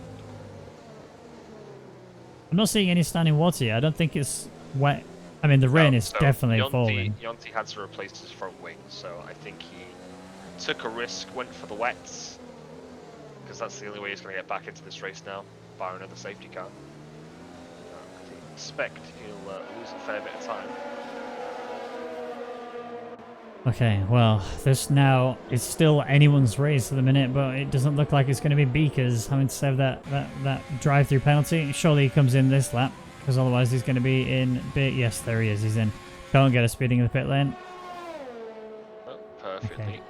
[SPEAKER 1] I'm not seeing any standing water yet. I don't think it's wet. I mean, the rain is definitely falling.
[SPEAKER 2] Yonti had to replace his front wing, so I think he took a risk, went for the wets, because that's the only way he's going to get back into this race now, bar another safety car. I expect he'll lose a fair bit of time.
[SPEAKER 1] Okay, well, this now is still anyone's race at the minute, but it doesn't look like it's going to be Beaker's having to save that drive-through penalty. Surely he comes in this lap, because otherwise he's going to be in bit. Yes, there he is. He's in. Can't get a speeding in the pit lane.
[SPEAKER 2] Oh, perfectly.
[SPEAKER 1] Okay.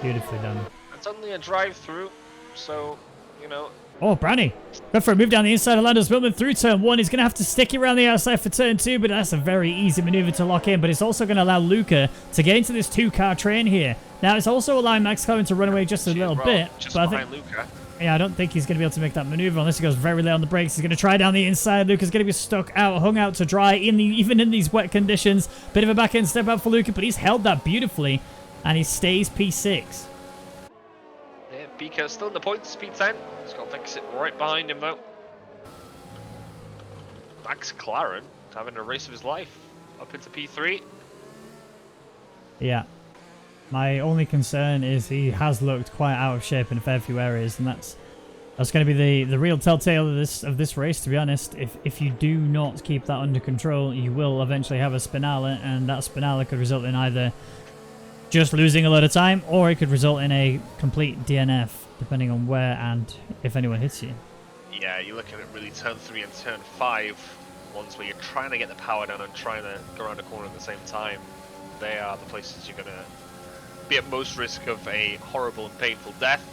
[SPEAKER 1] Beautifully done.
[SPEAKER 2] It's only a drive-through, so, you know...
[SPEAKER 1] Oh, Brownie. Go for a move down the inside of Lando's Millman through turn 1. He's going to have to stick it around the outside for turn 2, but that's a very easy maneuver to lock in. But it's also going to allow Luca to get into this 2-car train here. Now, it's also allowing Max Cohen to run away just a little bit.
[SPEAKER 2] Just
[SPEAKER 1] but
[SPEAKER 2] behind Luca.
[SPEAKER 1] Yeah, I don't think he's going to be able to make that maneuver unless he goes very late on the brakes. He's going to try down the inside. Luca's going to be stuck out, hung out to dry, even in these wet conditions. Bit of a back-end step out for Luca, but he's held that beautifully, and he stays P6.
[SPEAKER 2] Yeah, BK's still in the points, P10. He's got Vexit right behind him, though. Max McLaren having a race of his life up into P3.
[SPEAKER 1] Yeah. My only concern is he has looked quite out of shape in a fair few areas, and that's going to be the real telltale of this race, to be honest. If you do not keep that under control, you will eventually have a spinala, and that spinala could result in either just losing a lot of time, or it could result in a complete DNF, depending on where and if anyone hits you.
[SPEAKER 2] Yeah, you're looking at really turn 3 and turn 5, ones where you're trying to get the power down and trying to go around the corner at the same time. They are the places you're going to be at most risk of a horrible and painful death.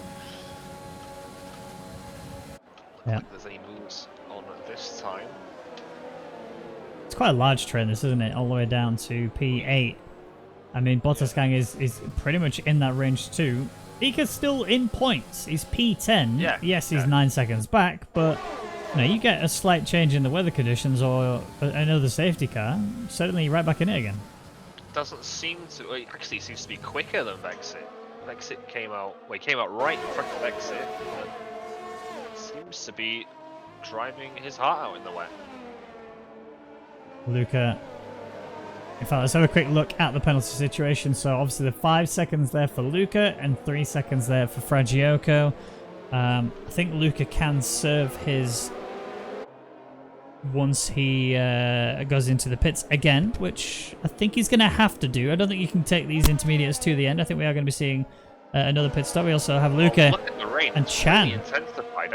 [SPEAKER 1] Yeah.
[SPEAKER 2] If there's any moves on this time.
[SPEAKER 1] It's quite a large train, this, isn't it? All the way down to P8. I mean, Bottas gang is pretty much in that range too. Ika's still in points. He's P10.
[SPEAKER 2] Yeah.
[SPEAKER 1] Yes, he's 9 seconds back, but you know, you get a slight change in the weather conditions or another safety car, certainly you're right back in it again.
[SPEAKER 2] Doesn't seem to. Well, it actually seems to be quicker than Vexit. Vexit came out. Well, he came out right in front of Vexit. But seems to be driving his heart out in the wet.
[SPEAKER 1] Luca. In fact, let's have a quick look at the penalty situation. So obviously the 5 seconds there for Luca and 3 seconds there for Fragioko. I think Luca can serve his once he goes into the pits again, which I think he's going to have to do. I don't think you can take these intermediates to the end. I think we are going to be seeing another pit stop. We also have Luca
[SPEAKER 2] look at the rain.
[SPEAKER 1] and Chan.
[SPEAKER 2] Really intensified.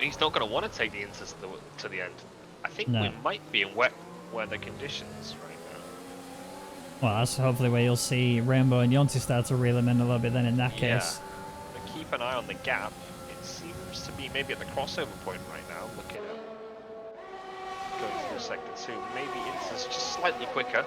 [SPEAKER 2] He's not going to want to take the Inters to the end. I think we might be in wet weather conditions right now.
[SPEAKER 1] Well, that's hopefully where you'll see Rainbow and Yonti start to reel him in a little bit then in that case.
[SPEAKER 2] But keep an eye on the gap. It seems to be maybe at the crossover point right now, looking at going through sector 2. Maybe it's just slightly quicker.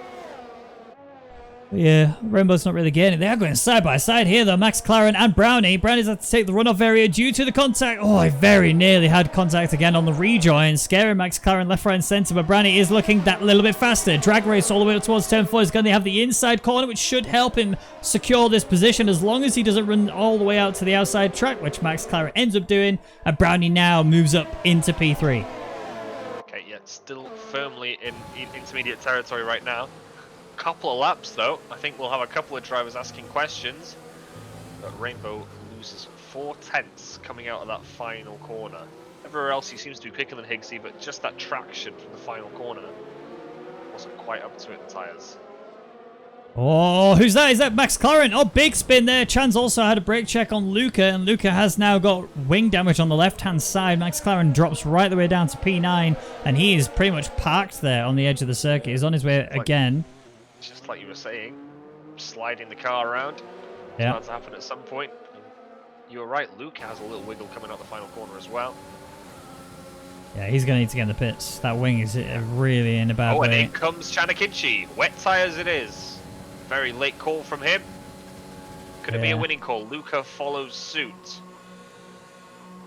[SPEAKER 1] Yeah, Rainbow's not really getting it. They are going side by side here, though. Max Claren and Brownie. Brownie's had to take the runoff area due to the contact. Oh, he very nearly had contact again on the rejoin. Scaring Max Claren left, right, and center, but Brownie is looking that little bit faster. Drag race all the way up towards turn 4. He's going to have the inside corner, which should help him secure this position as long as he doesn't run all the way out to the outside track, which Max Claren ends up doing. And Brownie now moves up into P3.
[SPEAKER 2] Okay, yeah, still firmly in intermediate territory right now. Couple of laps though. I think we'll have a couple of drivers asking questions. But Rainbow loses 4/10 coming out of that final corner. Everywhere else he seems to be quicker than Higgsy, but just that traction from the final corner wasn't quite up to it, the tyres.
[SPEAKER 1] Oh, who's that? Is that Max Claren? Oh, big spin there. Chan's also had a brake check on Luca, and Luca has now got wing damage on the left-hand side. Max Claren drops right the way down to P9, and he is pretty much parked there on the edge of the circuit. He's on his way again.
[SPEAKER 2] Just like you were saying, sliding the car around.
[SPEAKER 1] Yeah.
[SPEAKER 2] It's bound to happen at some point. And you were right, Luca has a little wiggle coming out the final corner as well.
[SPEAKER 1] Yeah, he's going to need to get in the pits. That wing is really in a bad way.
[SPEAKER 2] And in comes Chanakinchi. Wet tyres it is. Very late call from him. Could it be a winning call? Luca follows suit.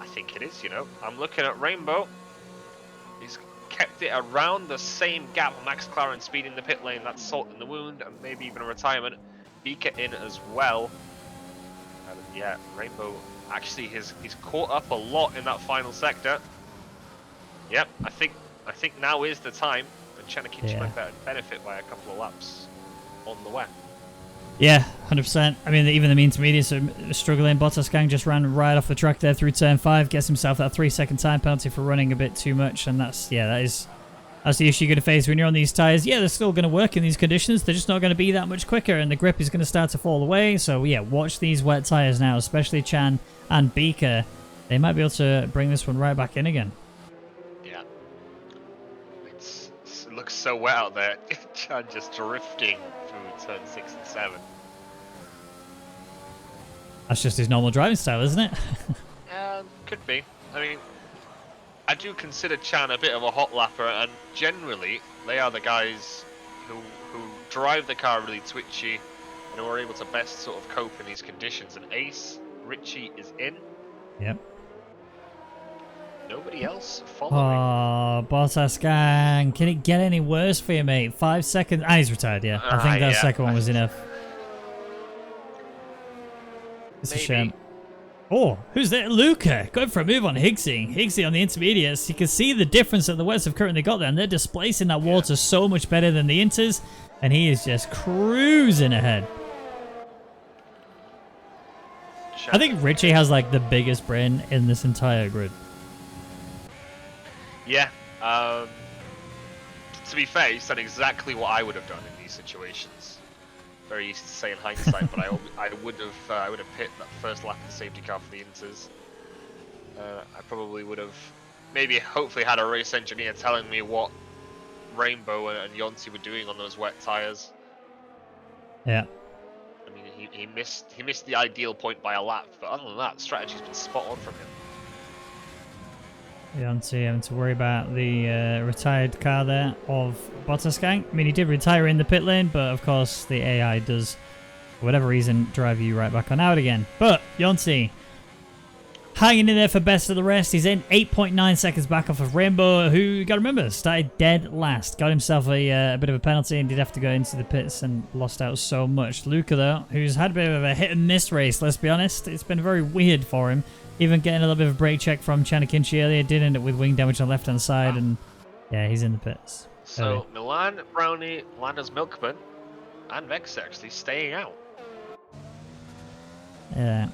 [SPEAKER 2] I think it is, you know. I'm looking at Rainbow. He's kept it around the same gap. Max Claren speeding the pit lane. That's salt in the wound and maybe even a retirement. Beaker in as well. And yeah, Rainbow actually he's caught up a lot in that final sector. Yep, I think now is the time, and Chanakinchi might benefit by a couple of laps on the way.
[SPEAKER 1] Yeah, 100%. I mean, even the intermediates are struggling. Bottas Gang just ran right off the track there through turn 5, gets himself that 3-second time penalty for running a bit too much, and that's the issue you're going to face when you're on these tyres. Yeah, they're still going to work in these conditions. They're just not going to be that much quicker, and the grip is going to start to fall away. So yeah, watch these wet tyres now, especially Chan and Beaker. They might be able to bring this one right back in again.
[SPEAKER 2] Yeah. It looks so wet out there. Chan just drifting through turn 6 and 7.
[SPEAKER 1] That's just his normal driving style, isn't it?
[SPEAKER 2] Could be. I mean, I do consider Chan a bit of a hot lapper, and generally they are the guys who drive the car really twitchy and who are able to best sort of cope in these conditions. And Ace, Richie is in.
[SPEAKER 1] Yep.
[SPEAKER 2] Nobody else following.
[SPEAKER 1] Oh, Bottas Gang. Can it get any worse for you, mate? 5 seconds. And he's retired, yeah. I think that second one was enough. It's a shame. Oh, who's there? Luca. Going for a move on Higgsy. Higgsy on the intermediates. You can see the difference that the Wets have currently got there, and they're displacing that water so much better than the Inters, and he is just cruising ahead. I think Richie has like the biggest brain in this entire grid.
[SPEAKER 2] Yeah. To be fair, he's done exactly what I would have done in these situations. Very easy to say in hindsight, but I would have pit that first lap of the safety car for the Inters. I probably would have maybe hopefully had a race engineer telling me what Rainbow and Yonti were doing on those wet tires.
[SPEAKER 1] Yeah.
[SPEAKER 2] I mean, he missed the ideal point by a lap, but other than that, the strategy's been spot on from him.
[SPEAKER 1] Yonti having to worry about the retired car there of Bottas Gang. I mean, he did retire in the pit lane, but of course the AI does, for whatever reason, drive you right back on out again. But Yonti hanging in there for best of the rest. He's in 8.9 seconds back off of Rainbow, who, you got to remember, started dead last. Got himself a bit of a penalty and did have to go into the pits and lost out so much. Luca, though, who's had a bit of a hit and miss race, let's be honest. It's been very weird for him. Even getting a little bit of a brake check from Chanakinchi earlier, did end up with wing damage on the left-hand side, and yeah, he's in the pits.
[SPEAKER 2] So Milan, Brownie, Landa's Milkman, and Vex actually staying out.
[SPEAKER 1] Yeah,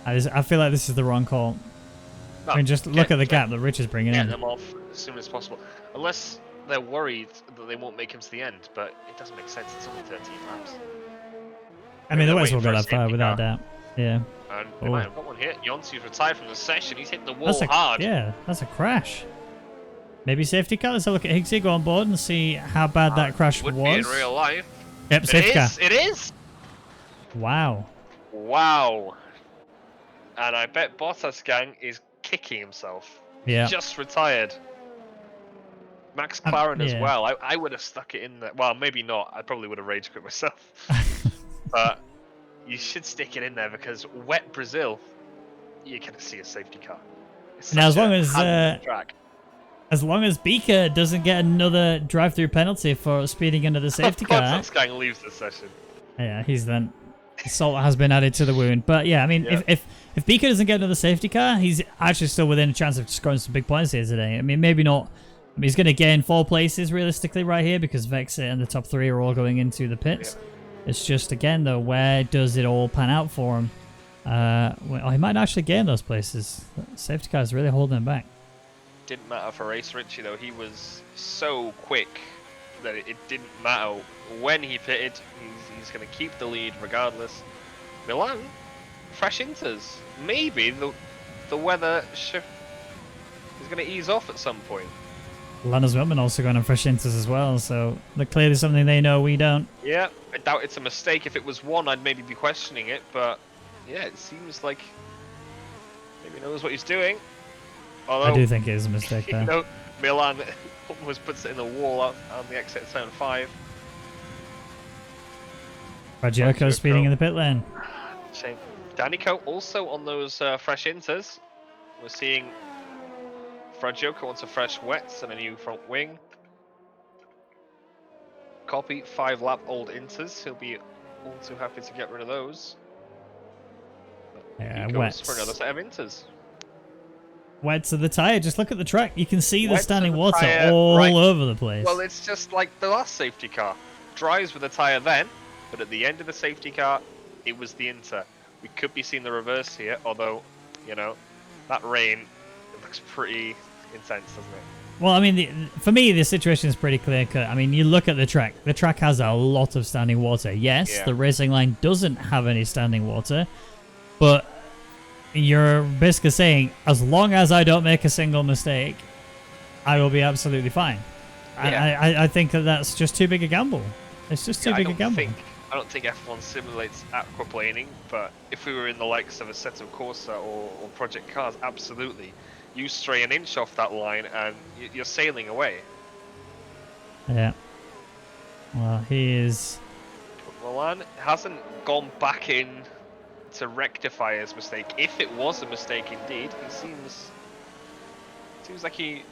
[SPEAKER 1] I feel like this is the wrong call.
[SPEAKER 2] No,
[SPEAKER 1] I mean, just look at the gap that Rich is bringing in.
[SPEAKER 2] Get them off as soon as possible. Unless they're worried that they won't make him to the end, but it doesn't make sense. It's only 13 laps.
[SPEAKER 1] I mean, the West will go that far without doubt. Yeah.
[SPEAKER 2] And we might have got one here. Yonsi's retired from the session. He's hit the wall hard.
[SPEAKER 1] Yeah, that's a crash. Maybe safety car. Let's have a look at Higgsy. Go on board and see how bad that crash was.
[SPEAKER 2] Would be in real life.
[SPEAKER 1] Yep, safety car.
[SPEAKER 2] It is.
[SPEAKER 1] Wow.
[SPEAKER 2] Wow. And I bet Bottas Gang is kicking himself.
[SPEAKER 1] Yeah.
[SPEAKER 2] Just retired. Max McLaren as
[SPEAKER 1] Yeah.
[SPEAKER 2] well. I would have stuck it in there. Well, maybe not. I probably would have rage quit myself. But you should stick it in there because wet Brazil, you're going to see a safety car. It's
[SPEAKER 1] Now,
[SPEAKER 2] such a hazardous track.
[SPEAKER 1] as long as Beaker doesn't get another drive-through penalty for speeding under the safety
[SPEAKER 2] Of course,
[SPEAKER 1] car,
[SPEAKER 2] that Skang leaves the session.
[SPEAKER 1] yeah, he's then salt has been added to the wound. But yeah, I mean,
[SPEAKER 2] Yeah.
[SPEAKER 1] if Beaker doesn't get another safety car, he's actually still within a chance of scoring some big points here today. I mean, maybe not. I mean, he's going to gain 4 places realistically right here because Vexit and the top 3 are all going into the pits.
[SPEAKER 2] Yeah.
[SPEAKER 1] It's just, again, though, where does it all pan out for him? Well, he might actually gain those places. Safety car is really holding him back.
[SPEAKER 2] Didn't matter for Race Richie though. He was so quick that it didn't matter when he pitted. He's going to keep the lead regardless. Milan, fresh inters. Maybe the weather shift is going to ease off at some point.
[SPEAKER 1] Lana's Whitman also going on fresh inters as well, so they're clearly something they know we don't.
[SPEAKER 2] Yeah, I doubt it's a mistake. If it was one, I'd maybe be questioning it, but yeah, it seems like maybe he knows what he's doing. Although,
[SPEAKER 1] I do think it is a mistake there.
[SPEAKER 2] You know, Milan almost puts it in the wall on the exit of turn 5.
[SPEAKER 1] Rwaggy speeding in the pit lane.
[SPEAKER 2] Shame. Danico also on those fresh inters. We're seeing Fragioka wants a fresh wets and a new front wing. Copy 5 lap old inters. He'll be all too happy to get rid of those.
[SPEAKER 1] Yeah,
[SPEAKER 2] he goes
[SPEAKER 1] wets.
[SPEAKER 2] for another set of inters.
[SPEAKER 1] Wets of the tyre. Just look at the track. You can see the
[SPEAKER 2] Wets of
[SPEAKER 1] standing
[SPEAKER 2] the
[SPEAKER 1] water
[SPEAKER 2] tyre,
[SPEAKER 1] all
[SPEAKER 2] right.
[SPEAKER 1] over the place.
[SPEAKER 2] Well, it's just like the last safety car. Dries with a tyre then, but at the end of the safety car, it was the inter. We could be seeing the reverse here, although, you know, that rain, it looks pretty intense, doesn't it?
[SPEAKER 1] Well, I mean, for me, the situation is pretty clear-cut. I mean, you look at the track. The track has a lot of standing water. Yes,
[SPEAKER 2] Yeah.
[SPEAKER 1] the racing line doesn't have any standing water, but you're basically saying, as long as I don't make a single mistake, I will be absolutely fine.
[SPEAKER 2] Yeah.
[SPEAKER 1] I think that that's just too big a gamble. It's just too big a gamble.
[SPEAKER 2] I don't think F1 simulates aquaplaning, but if we were in the likes of a Assetto Corsa or Project Cars, absolutely. You stray an inch off that line and you're sailing away.
[SPEAKER 1] Yeah. Well, he is...
[SPEAKER 2] Milan hasn't gone back in to rectify his mistake. If it was a mistake indeed, he seems like he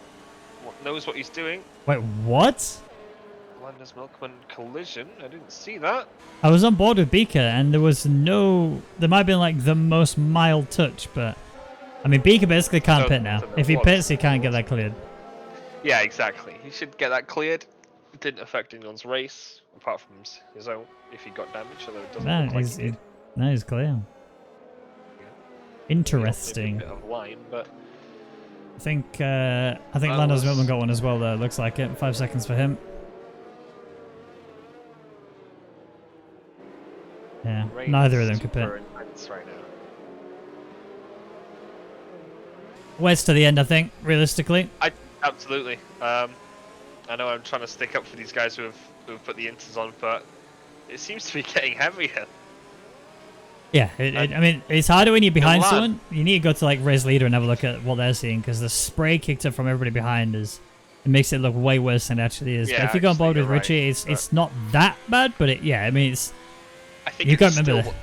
[SPEAKER 2] knows what he's doing.
[SPEAKER 1] Wait, what?
[SPEAKER 2] Landers Milkman collision. I didn't see that.
[SPEAKER 1] I was on board with Beaker, and there was no... There might have been, like, the most mild touch, but... I mean, Beaker basically can't pit now. If he pits, he can't get that cleared.
[SPEAKER 2] Yeah, exactly. He should get that cleared. It didn't affect anyone's race, apart from his own, if he got damaged, although it doesn't look like he did.
[SPEAKER 1] No, he's clear.
[SPEAKER 2] Yeah.
[SPEAKER 1] Interesting.
[SPEAKER 2] A bit of line, but...
[SPEAKER 1] I think Lando's Milman got one as well, though. Looks like it. 5 seconds for him. Yeah, neither of them could pit.
[SPEAKER 2] Right now.
[SPEAKER 1] West to the end, I think, realistically.
[SPEAKER 2] Absolutely. I know I'm trying to stick up for these guys who have put the inters on, but it seems to be getting heavier.
[SPEAKER 1] Yeah, I mean, it's harder when you're behind
[SPEAKER 2] Milan.
[SPEAKER 1] someone. You need to go to like race leader and have a look at what they're seeing, because the spray kicked up from everybody behind us. It makes it look way worse than it actually is.
[SPEAKER 2] Yeah,
[SPEAKER 1] but if you go on board with
[SPEAKER 2] you're right,
[SPEAKER 1] Richie, it's not that bad, but yeah, I mean, it's...
[SPEAKER 2] I think
[SPEAKER 1] You
[SPEAKER 2] it's
[SPEAKER 1] can't remember
[SPEAKER 2] still,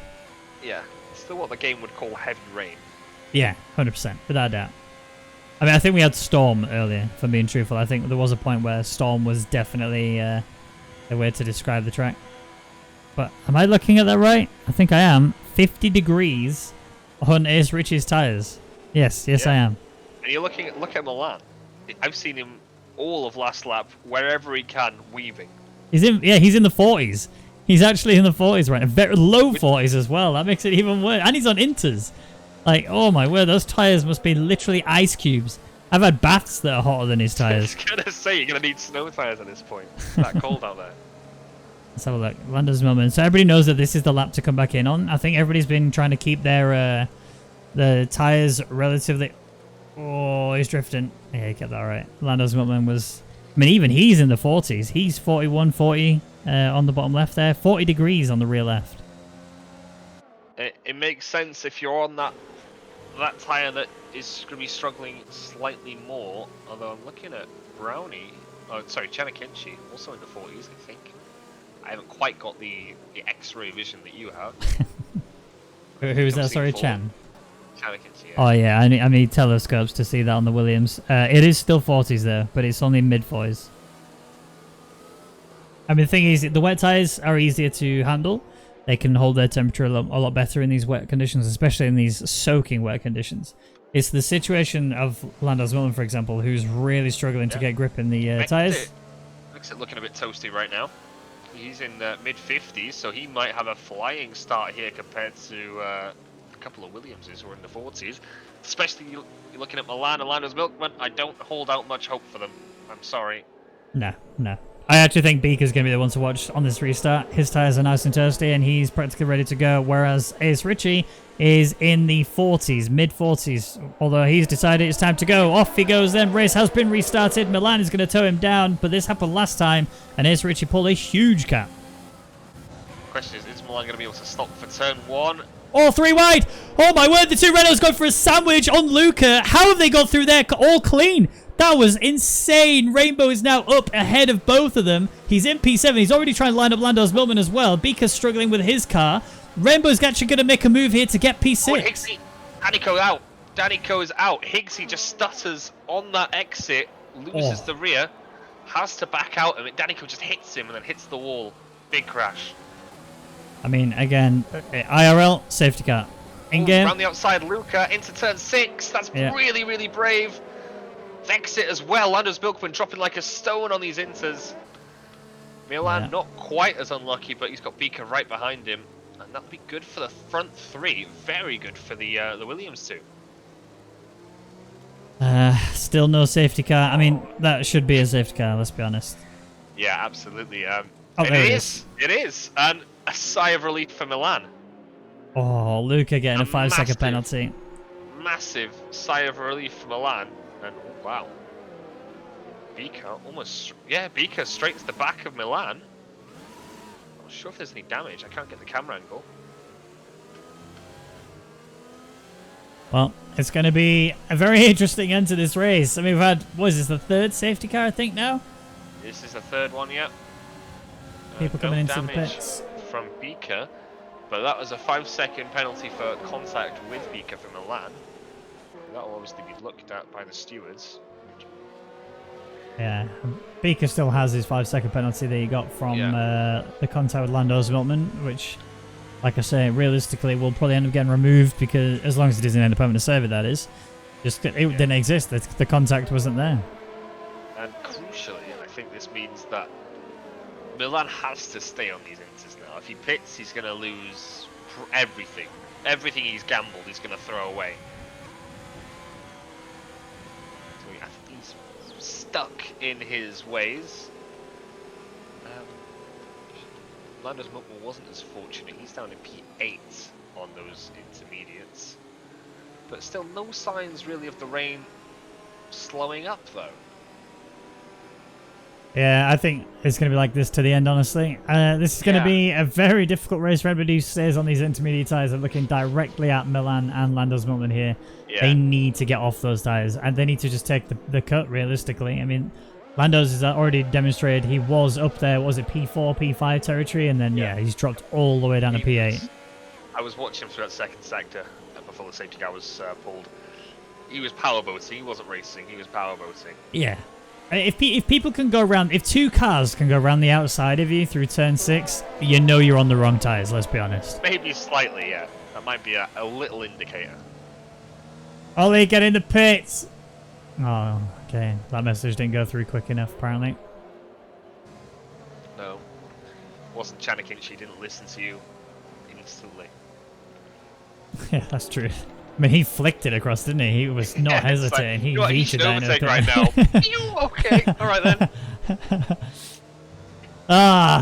[SPEAKER 2] yeah, it's still what the game would call heavy rain.
[SPEAKER 1] Yeah, 100%, without a doubt. I mean, I think we had Storm earlier, for being truthful. I think there was a point where Storm was definitely a way to describe the track. But am I looking at that right? I think I am. 50 degrees on Ace Richie's tyres. Yes, I am.
[SPEAKER 2] And you're look at Milan. I've seen him all of last lap, wherever he can, weaving.
[SPEAKER 1] He's in the 40s. He's actually in the 40s right now. Very low 40s as well. That makes it even worse. And he's on inters. Like, oh my word, those tyres must be literally ice cubes. I've had baths that are hotter than his
[SPEAKER 2] I
[SPEAKER 1] tyres.
[SPEAKER 2] was gonna say, you're gonna need snow tyres at this point. It's that cold out there.
[SPEAKER 1] Let's have a look. Landers moment. So everybody knows that this is the lap to come back in on. I think everybody's been trying to keep their the tyres relatively... Oh, he's drifting. Yeah, he kept that right. Landers moment was... I mean, even he's in the 40s. He's 41, 40 on the bottom left there. 40 degrees on the rear left.
[SPEAKER 2] It makes sense if you're on that tyre that is going to be struggling slightly more. Although I'm looking at Brownie, Oh, sorry, Chanakinchi, also in the 40s, I think. I haven't quite got the X-ray vision that you have.
[SPEAKER 1] Who was that? Sorry, Chan.
[SPEAKER 2] Chanakinchi, yeah.
[SPEAKER 1] Oh yeah, I need telescopes to see that on the Williams. It is still 40s there, but it's only mid 40s. I mean, the thing is, the wet tires are easier to handle. They can hold their temperature a lot better in these wet conditions, especially in these soaking wet conditions. It's the situation of Lando's Milton, for example, who's really struggling to get grip in the tires.
[SPEAKER 2] Looks it looking a bit toasty right now. He's in the mid 50s, so he might have a flying start here compared to a couple of Williamses who are in the 40s. Especially you're looking at Milan and Lando's Milkman. I don't hold out much hope for them. I'm sorry.
[SPEAKER 1] No. I actually think Beaker's going to be the one to watch on this restart. His tyres are nice and toasty, and he's practically ready to go, whereas Ace Ritchie is in the 40s, mid 40s, although he's decided it's time to go. Off he goes then. Race has been restarted. Milan is going to tow him down, but this happened last time, and Ace Ritchie pulled a huge gap.
[SPEAKER 2] Question is Milan going to be able to stop for turn 1?
[SPEAKER 1] Oh, 3 wide. Oh my word, the two Renaults go for a sandwich on Luca. How have they got through there all clean? That was insane. Rainbow is now up ahead of both of them. He's in P7. He's already trying to line up Lando's Milman as well. Beaker's struggling with his car. Rainbow's actually going to make a move here to get P6.
[SPEAKER 2] Oh, Higgsy. Danico out. Danico is out. Higgsy just stutters on that exit, loses the rear, has to back out, and Danico just hits him and then hits the wall. Big crash.
[SPEAKER 1] I mean, again, IRL, safety car. In-game.
[SPEAKER 2] Around the outside, Luca into turn 6. That's really, really brave. Exit as well. Lando's Milkman dropping like a stone on these inters. Milan not quite as unlucky, but he's got Beaker right behind him. And that'll be good for the front 3. Very good for the Williams 2.
[SPEAKER 1] Still no safety car. I mean, that should be a safety car, let's be honest.
[SPEAKER 2] Yeah, absolutely.
[SPEAKER 1] It
[SPEAKER 2] is. It is. And a sigh of relief for Milan.
[SPEAKER 1] Oh, Luca getting a 5-second penalty.
[SPEAKER 2] Massive sigh of relief for Milan. And wow. Beaker almost... Yeah, Beaker straight to the back of Milan. Not sure if there's any damage. I can't get the camera angle.
[SPEAKER 1] Well, it's going to be a very interesting end to this race. I mean, we've had, what is this, the 3rd safety car, I think, now?
[SPEAKER 2] This is the 3rd one, yep.
[SPEAKER 1] People coming into the pits.
[SPEAKER 2] From Beaker, but that was a 5-second penalty for contact with Beaker for Milan. That will obviously be looked at by the stewards.
[SPEAKER 1] Yeah, Beaker still has his 5-second penalty that he got from the contact with Lando's Milkman, which, like I say, realistically will probably end up getting removed because as long as it isn't in the permanent survey, that is. Just it didn't exist. The contact wasn't there.
[SPEAKER 2] And crucially, I think this means that Milan has to stay on these inters now. If he pits, he's going to lose everything. Everything he's gambled, he's going to throw away. So I think he's stuck in his ways. Lando's Milkman wasn't as fortunate. He's down in P8 on those intermediates. But still no signs really of the rain slowing up though.
[SPEAKER 1] Yeah, I think it's going to be like this to the end, honestly. This is going to be a very difficult race for everybody who stays on these intermediate tyres. They're looking directly at Milan and Lando's Milkman here. Yeah. They need to get off those tyres, and they need to just take the cut, realistically. I mean, Lando's has already demonstrated he was up there, was it P4, P5 territory, and then, he's dropped all the way down to P8.
[SPEAKER 2] I was watching him through that second sector before the safety car was pulled. He was powerboating, he wasn't racing, he was powerboating.
[SPEAKER 1] Yeah. If people can go around, if 2 cars can go around the outside of you through turn 6, you know you're on the wrong tyres, let's be honest.
[SPEAKER 2] Maybe slightly, yeah. That might be a little indicator.
[SPEAKER 1] Ollie, get in the pits! Oh, okay. That message didn't go through quick enough, apparently.
[SPEAKER 2] No. Wasn't Chanakinchi, didn't listen to you instantly.
[SPEAKER 1] Yeah, that's true. I mean, he flicked it across, didn't he? He was not hesitating. He reached it down.
[SPEAKER 2] Right now. Okay, all right then.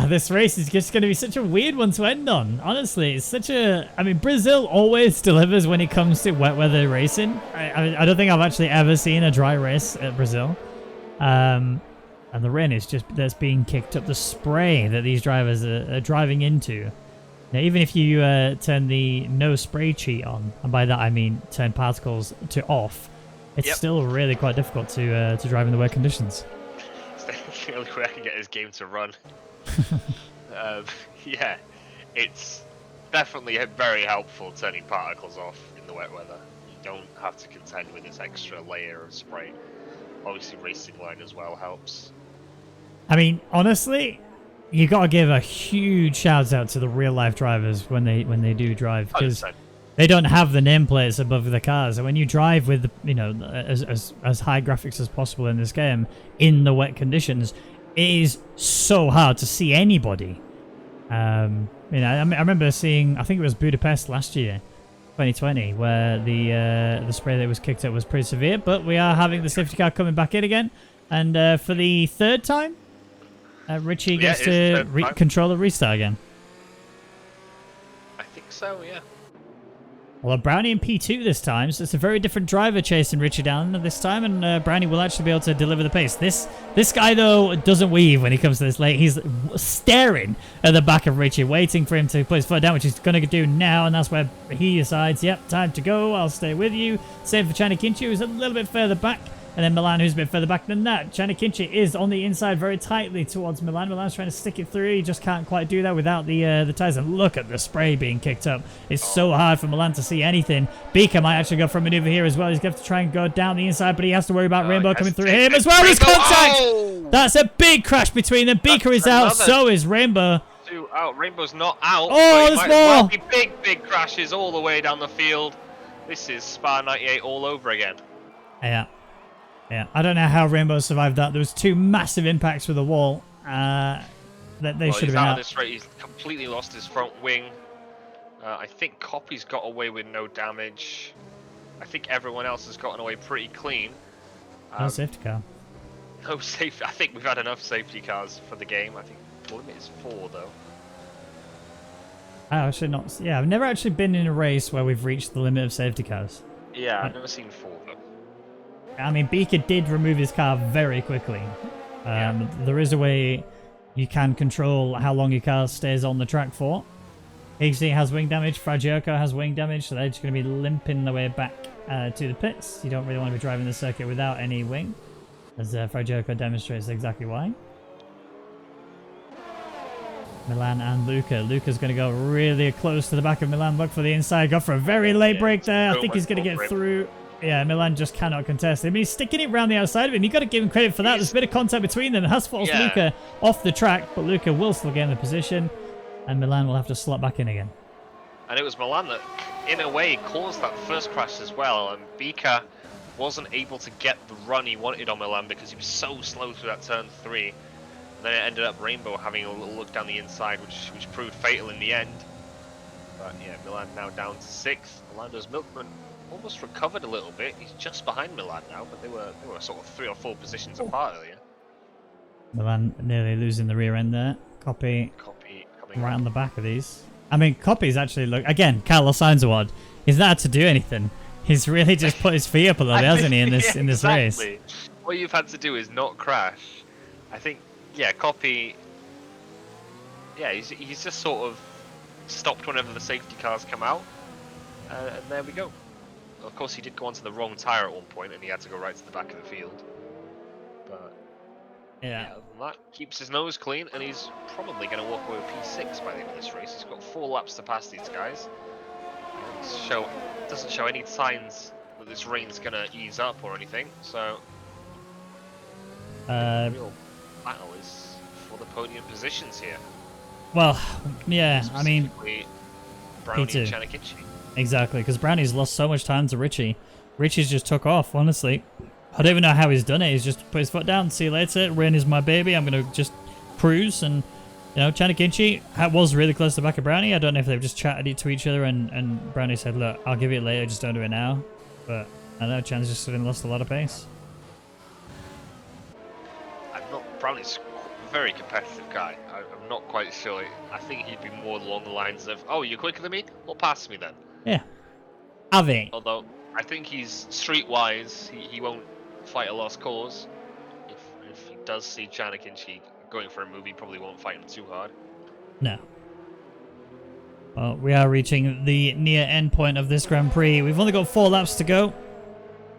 [SPEAKER 1] This race is just going to be such a weird one to end on. Honestly, it's such a... I mean, Brazil always delivers when it comes to wet weather racing. I don't think I've actually ever seen a dry race at Brazil. And the rain is just... that's being kicked up. The spray that these drivers are driving into. Now, even if you turn the no spray cheat on, and by that I mean turn particles to off, it's still really quite difficult to drive in the wet conditions.
[SPEAKER 2] the only way I can get this game to run. Yeah, it's definitely very helpful turning particles off in the wet weather. You don't have to contend with this extra layer of spray. Obviously, racing line as well helps.
[SPEAKER 1] I mean, honestly, you got to give a huge shout out to the real life drivers when they do drive, because they don't have the nameplates above the cars, and when you drive with as high graphics as possible in this game in the wet conditions, it is so hard to see anybody. I remember seeing, I think it was Budapest last year, 2020, where the spray that was kicked up was pretty severe, but we are having the safety car coming back in again, and for the third time, Richie gets to control the restart again.
[SPEAKER 2] I think so, yeah.
[SPEAKER 1] Well, Brownie in P2 this time, so it's a very different driver chasing Richie down this time, and Brownie will actually be able to deliver the pace. This guy, though, doesn't weave when he comes to this late. He's staring at the back of Richie, waiting for him to put his foot down, which he's going to do now, and that's where he decides, yep, time to go, I'll stay with you. Same for Chani Kinchi, who's a little bit further back. And then Milan, who's a bit further back than that. Chani Kinchi is on the inside very tightly towards Milan. Milan's trying to stick it through. He just can't quite do that without the tyres. And look at the spray being kicked up. It's so hard for Milan to see anything. Beaker might actually go for a maneuver here as well. He's going to have to try and go down the inside, but he has to worry about Rainbow coming through him as well. There's contact! Oh! That's a big crash between them. Beaker is out, so is Rainbow.
[SPEAKER 2] Out. Rainbow's not out.
[SPEAKER 1] Oh, there's more!
[SPEAKER 2] Well be big crashes all the way down the field. This is Spa 98 all over again.
[SPEAKER 1] Yeah, I don't know how Rainbow survived that. There was two massive impacts with the wall that they should have been out.
[SPEAKER 2] This rate, he's completely lost his front wing. I think Copy's got away with no damage. I think everyone else has gotten away pretty clean.
[SPEAKER 1] No safety car.
[SPEAKER 2] No safety. I think we've had enough safety cars for the game. I think the limit is 4 though.
[SPEAKER 1] Oh, actually not. Yeah, I've never actually been in a race where we've reached the limit of safety cars.
[SPEAKER 2] Yeah, I've never seen 4 though.
[SPEAKER 1] I mean, Beaker did remove his car very quickly. There is a way you can control how long your car stays on the track for. Higgsy has wing damage, Fragioco has wing damage, so they're just going to be limping their way back to the pits. You don't really want to be driving the circuit without any wing, as Fragioco demonstrates exactly why. Milan and Luca. Luca's going to go really close to the back of Milan. Look for the inside. Go for a very late break there. I think he's going to get through. Yeah, Milan just cannot contest him. He's sticking it around the outside of him. You've got to give him credit for that. There's a bit of contact between them. It has forced Luca off the track, but Luca will still get in the position, and Milan will have to slot back in again.
[SPEAKER 2] And it was Milan that, in a way, caused that first crash as well, and Beaker wasn't able to get the run he wanted on Milan because he was so slow through that turn 3. And then it ended up Rainbow having a little look down the inside, which proved fatal in the end. But yeah, Milan now down to 6th. Orlando's Milkman almost recovered a little bit. He's just behind Milan now, but they were sort of 3 or 4 positions apart earlier.
[SPEAKER 1] Milan nearly losing the rear end there. Copy
[SPEAKER 2] coming
[SPEAKER 1] right on the back of these. I mean, Copy's actually, look, again, Carlos Sainz award. He's not had to do anything. He's really just put his feet up a little bit, hasn't he, in this race?
[SPEAKER 2] What you've had to do is not crash. I think, yeah, Copy, yeah, he's just sort of stopped whenever the safety cars come out, and there we go. Of course, he did go onto the wrong tyre at one point, and he had to go right to the back of the field. But yeah, that keeps his nose clean, and he's probably going to walk away with P6 by the end of this race. He's got 4 laps to pass these guys. Doesn't show any signs that this rain's going to ease up or anything. So the real battle is for the podium positions here.
[SPEAKER 1] Well, yeah, I mean,
[SPEAKER 2] Brownie and Chani Kinchi.
[SPEAKER 1] Exactly, because Brownie's lost so much time to Richie. Richie's just took off, honestly. I don't even know how he's done it. He's just put his foot down. See you later. Rain is my baby. I'm going to just cruise. And, you know, Chani Kinchi was really close to the back of Brownie. I don't know if they've just chatted it to each other and Brownie said, look, I'll give you it later. Just don't do it now. But I know Chani's just lost a lot of pace.
[SPEAKER 2] Brownie's a very competitive guy. I'm not quite sure. I think he'd be more along the lines of, oh, you're quicker than me? Well, pass me then.
[SPEAKER 1] Yeah. Avi.
[SPEAKER 2] Although, I think he's streetwise. He won't fight a lost cause. If he does see Chani Kinchi going for a move, he probably won't fight him too hard.
[SPEAKER 1] No. Well, we are reaching the near end point of this Grand Prix. We've only got 4 laps to go.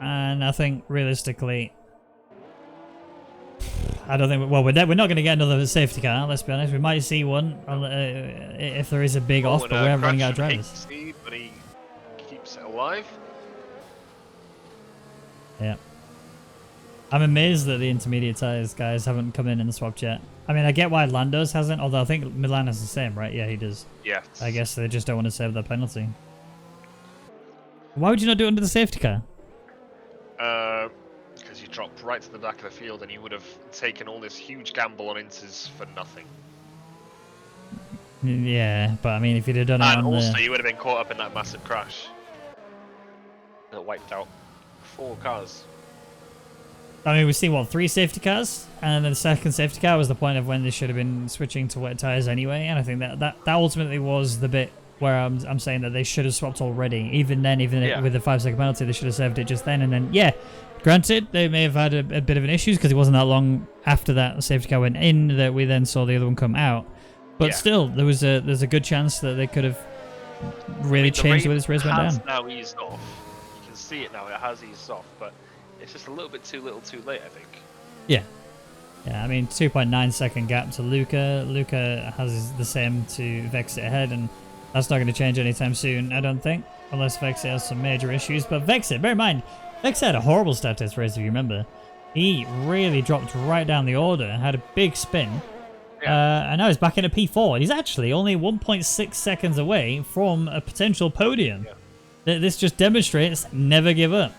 [SPEAKER 1] And I think, realistically, I don't think. Well, we're not going to get another safety car. Let's be honest. We might see one if there is a big off, but we're running out of drivers.
[SPEAKER 2] But he keeps it alive.
[SPEAKER 1] Yeah. I'm amazed that the intermediate tires guys haven't come in and swapped yet. I mean, I get why Lando's hasn't, although I think Milan is the same, right? Yeah, he does.
[SPEAKER 2] Yeah.
[SPEAKER 1] I guess they just don't want to save their penalty. Why would you not do it under the safety car?
[SPEAKER 2] Because you dropped right to the back of the field and you would have taken all this huge gamble on inters for nothing.
[SPEAKER 1] Yeah, but I mean, if you'd have done it
[SPEAKER 2] and
[SPEAKER 1] on
[SPEAKER 2] also you would have been caught up in that massive crash that wiped out 4 cars.
[SPEAKER 1] I mean, we've seen, what, 3 safety cars? And then the second safety car was the point of when they should have been switching to wet tyres anyway. And I think that ultimately was the bit where I'm saying that they should have swapped already. Even then, with the 5-second penalty, they should have saved it just then. And then, yeah, granted, they may have had a bit of an issue because it wasn't that long after that safety car went in that we then saw the other one come out. But still, there's a good chance that they could have really changed the way this race went down.
[SPEAKER 2] Now eased off. You can see it now. It has eased off, but it's just a little bit too little, too late, I think.
[SPEAKER 1] Yeah. Yeah, I mean, 2.9 second gap to Luca. Luca has the same to Vexit ahead, and that's not going to change anytime soon, I don't think, unless Vexit has some major issues. But Vexit, bear in mind, Vexit had a horrible start to this race, if you remember. He really dropped right down the order, had a big spin. And now he's back in a P4. He's actually only 1.6 seconds away from a potential podium. Yeah. This just demonstrates never give up.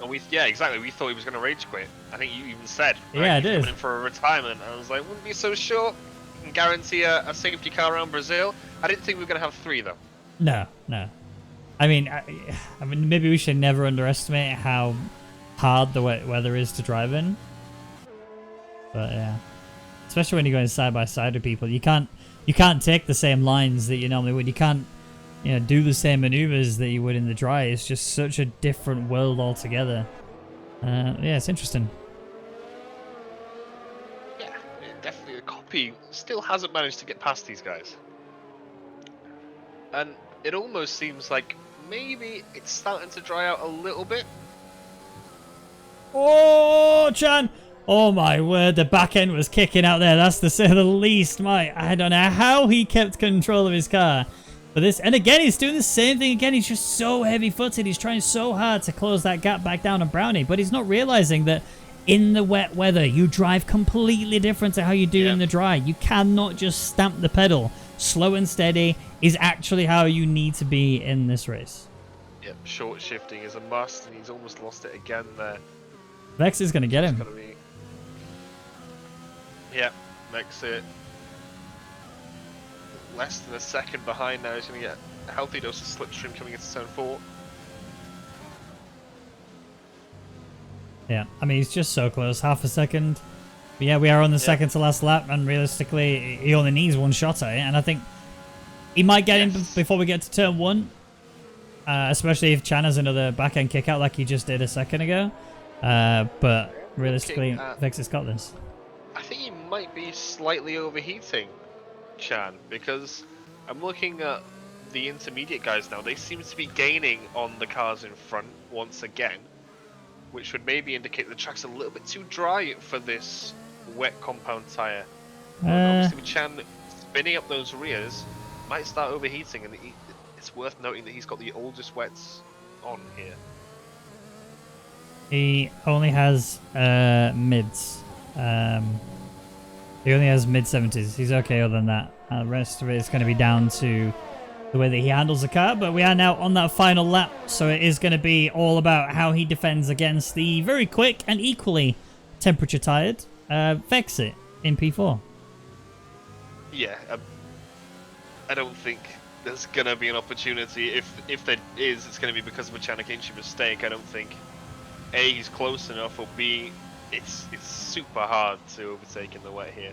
[SPEAKER 2] And yeah, exactly. We thought he was going to rage quit. I think you even said. Right?
[SPEAKER 1] Yeah, I did.
[SPEAKER 2] Coming in for a retirement. I was like, wouldn't be so sure. And guarantee a safety car around Brazil. I didn't think we were going to have 3 though.
[SPEAKER 1] No. I mean, maybe we should never underestimate how hard the wet weather is to drive in. But yeah. Especially when you're going side by side with people, you can't take the same lines that you normally would. You can't, do the same maneuvers that you would in the dry. It's just such a different world altogether. Yeah, it's interesting.
[SPEAKER 2] Yeah, definitely. The copy still hasn't managed to get past these guys, and it almost seems like maybe it's starting to dry out a little bit.
[SPEAKER 1] Oh, Chan! Oh my word, the back end was kicking out there. That's to say the least. I don't know how he kept control of his car. But this, and again, he's doing the same thing again. He's just so heavy-footed. He's trying so hard to close that gap back down on Brownie, but he's not realizing that in the wet weather, you drive completely different to how you do in the dry. You cannot just stamp the pedal. Slow and steady is actually how you need to be in this race.
[SPEAKER 2] Yep, short shifting is a must, and he's almost lost it again there.
[SPEAKER 1] Vex is going to get him.
[SPEAKER 2] Yeah, makes it less than a second behind now. He's going to get a healthy dose of slipstream coming into turn 4.
[SPEAKER 1] Yeah, I mean, he's just so close. Half a second. But yeah, we are on the second to last lap, and realistically, he only needs one shot at it. And I think he might get him before we get to turn 1. Especially if Chan has another back-end kick out like he just did a second ago. But realistically, Vex has got this.
[SPEAKER 2] I think he might be slightly overheating, Chan, because I'm looking at the intermediate guys now. They seem to be gaining on the cars in front once again, which would maybe indicate the track's a little bit too dry for this wet compound tyre. Obviously with Chan spinning up those rears, might start overheating, and it's worth noting that he's got the oldest wets on here.
[SPEAKER 1] He only has mids. He only has mid-70s. He's okay other than that. The rest of it is going to be down to the way that he handles the car. But we are now on that final lap, so it is going to be all about how he defends against the very quick and equally temperature-tired Vexit in P4.
[SPEAKER 2] Yeah, I don't think there's going to be an opportunity. If there is, it's going to be because of a Chanakinchi mistake. I don't think A, he's close enough, or B, it's super hard to overtake in the wet here.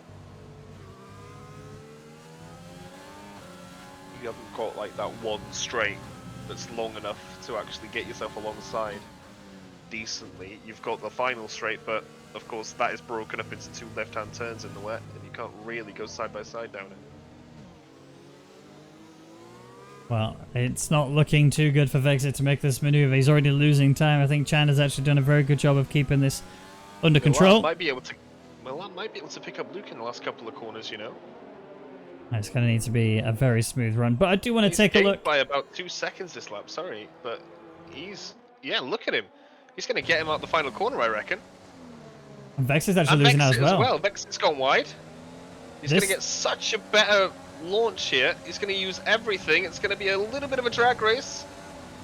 [SPEAKER 2] You haven't got like that one straight that's long enough to actually get yourself alongside decently. You've got the final straight, but of course that is broken up into 2 left-hand turns in the wet, and you can't really go side by side down it.
[SPEAKER 1] Well, it's not looking too good for Vexit to make this maneuver. He's already losing time. I think Chan has actually done a very good job of keeping this under control.
[SPEAKER 2] Might be able Milan might be able to pick up Luke in the last couple of corners, you know.
[SPEAKER 1] It's going to need to be a very smooth run. But I do want to
[SPEAKER 2] He's
[SPEAKER 1] take a
[SPEAKER 2] gained
[SPEAKER 1] look.
[SPEAKER 2] by about 2 seconds this lap, sorry. But he's... Yeah, look at him. He's going to get him out the final corner, I reckon.
[SPEAKER 1] And Vex is actually losing out as well.
[SPEAKER 2] Vex has gone wide. He's going to get such a better launch here. He's going to use everything. It's going to be a little bit of a drag race.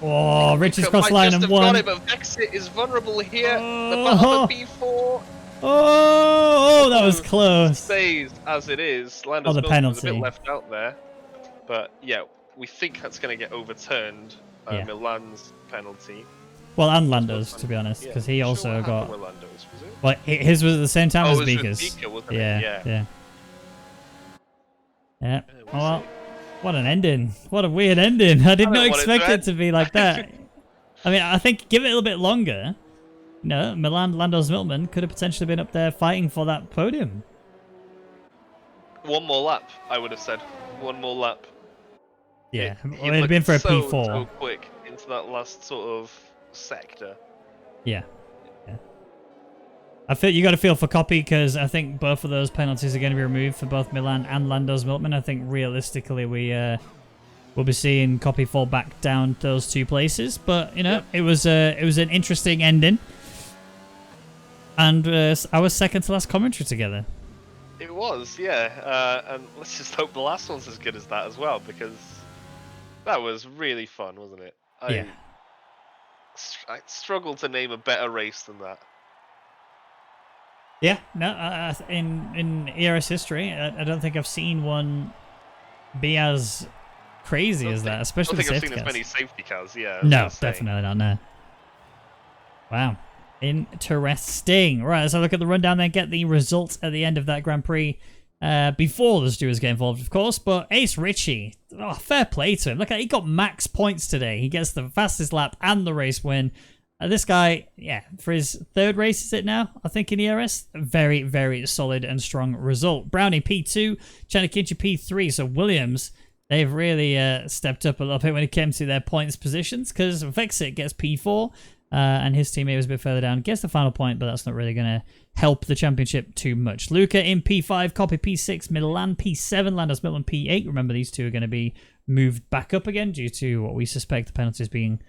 [SPEAKER 1] Oh, Richie's cross line and
[SPEAKER 2] won.
[SPEAKER 1] won.
[SPEAKER 2] It, but Vexit is vulnerable here. The battle for P4.
[SPEAKER 1] Oh, that was close.
[SPEAKER 2] Stays as it is. Lando's
[SPEAKER 1] the penalty.
[SPEAKER 2] Was a bit left out there. But yeah, we think that's going to get overturned. Milan's penalty.
[SPEAKER 1] Well, and Lando's, to be honest, because he also got...
[SPEAKER 2] Lando's, was it?
[SPEAKER 1] Well, his was at the same time as
[SPEAKER 2] it was
[SPEAKER 1] Beaker's.
[SPEAKER 2] with Beaker, wasn't
[SPEAKER 1] Yeah.
[SPEAKER 2] We'll
[SPEAKER 1] well,
[SPEAKER 2] see.
[SPEAKER 1] what an ending. What a weird ending. I did not expect it to be like that. I mean, I think give it a little bit longer. You know, Milan, Lando's Miltman could have potentially been up there fighting for that podium.
[SPEAKER 2] One more lap, I would have said. One more lap.
[SPEAKER 1] Yeah, well, it'd been for a P4.
[SPEAKER 2] So quick into that last sort of sector.
[SPEAKER 1] Yeah. I feel you got to feel for Copy because I think both of those penalties are going to be removed for both Milan and Lando's Miltman. I think realistically we'll be seeing Copy fall back down those two places, but you know it was an interesting ending, and our second to last commentary together.
[SPEAKER 2] It was, yeah, and let's just hope the last one's as good as that as well, because that was really fun, wasn't it? I struggle to name a better race than that.
[SPEAKER 1] Yeah, no, in ERS history, I don't think I've seen one be as crazy as that, especially
[SPEAKER 2] I don't think
[SPEAKER 1] I've
[SPEAKER 2] seen as many safety cars, yeah.
[SPEAKER 1] No, definitely not, no. Wow. Interesting. Right, let's have a look at the rundown then, get the results at the end of that Grand Prix before the stewards get involved, of course. But Ace Ritchie, fair play to him. Look, he got max points today. He gets the fastest lap and the race win. This guy, for his third race, is it now? I think in ERS. Very, very solid and strong result. Brownie P2, Chanakinchi P3. So Williams, they've really stepped up a little bit when it came to their points positions, because Vexit gets P4. And his teammate was a bit further down. Gets the final point, but that's not really going to help the championship too much. Luca in P5, Copy P6, Milan P7, Lando's Miltman P8. Remember, these two are going to be moved back up again due to what we suspect the penalties being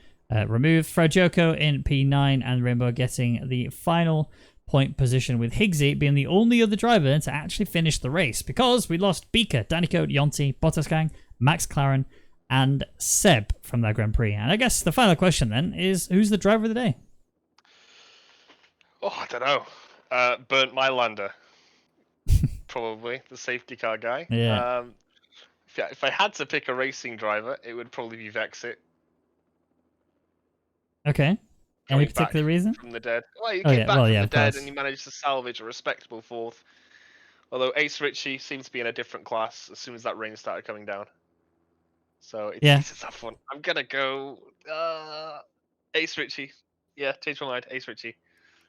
[SPEAKER 1] removed. Frajoko in P9, and Rainbow getting the final point position, with Higgsy being the only other driver to actually finish the race, because we lost Beaker, Danny Code, Yonti, Bottasgang, Max Claren, and Seb from that Grand Prix. And I guess the final question then is, who's the driver of the day?
[SPEAKER 2] Oh, I don't know. Burnt my Lander. Probably the safety car guy.
[SPEAKER 1] Yeah.
[SPEAKER 2] If I had to pick a racing driver, it would probably be Vexit.
[SPEAKER 1] Okay. Any particular reason?
[SPEAKER 2] From the dead. Well, he came back from the dead
[SPEAKER 1] course.
[SPEAKER 2] and he managed to salvage a respectable fourth. Although Ace Ritchie seems to be in a different class as soon as that rain started coming down. So it's a tough one. I'm gonna go Ace Ritchie. Yeah, change my mind. Ace Ritchie.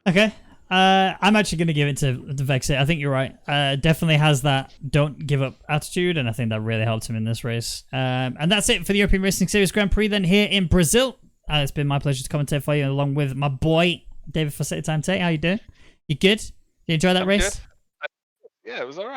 [SPEAKER 1] Okay. I'm actually going to give it to Vexit. I think you're right. Definitely has that don't give up attitude, and I think that really helped him in this race. And that's it for the European Racing Series Grand Prix then here in Brazil. It's been my pleasure to commentate for you along with my boy, David for City Time Tate. How you doing? You good? You enjoy that race?
[SPEAKER 2] Good. Yeah, it was alright.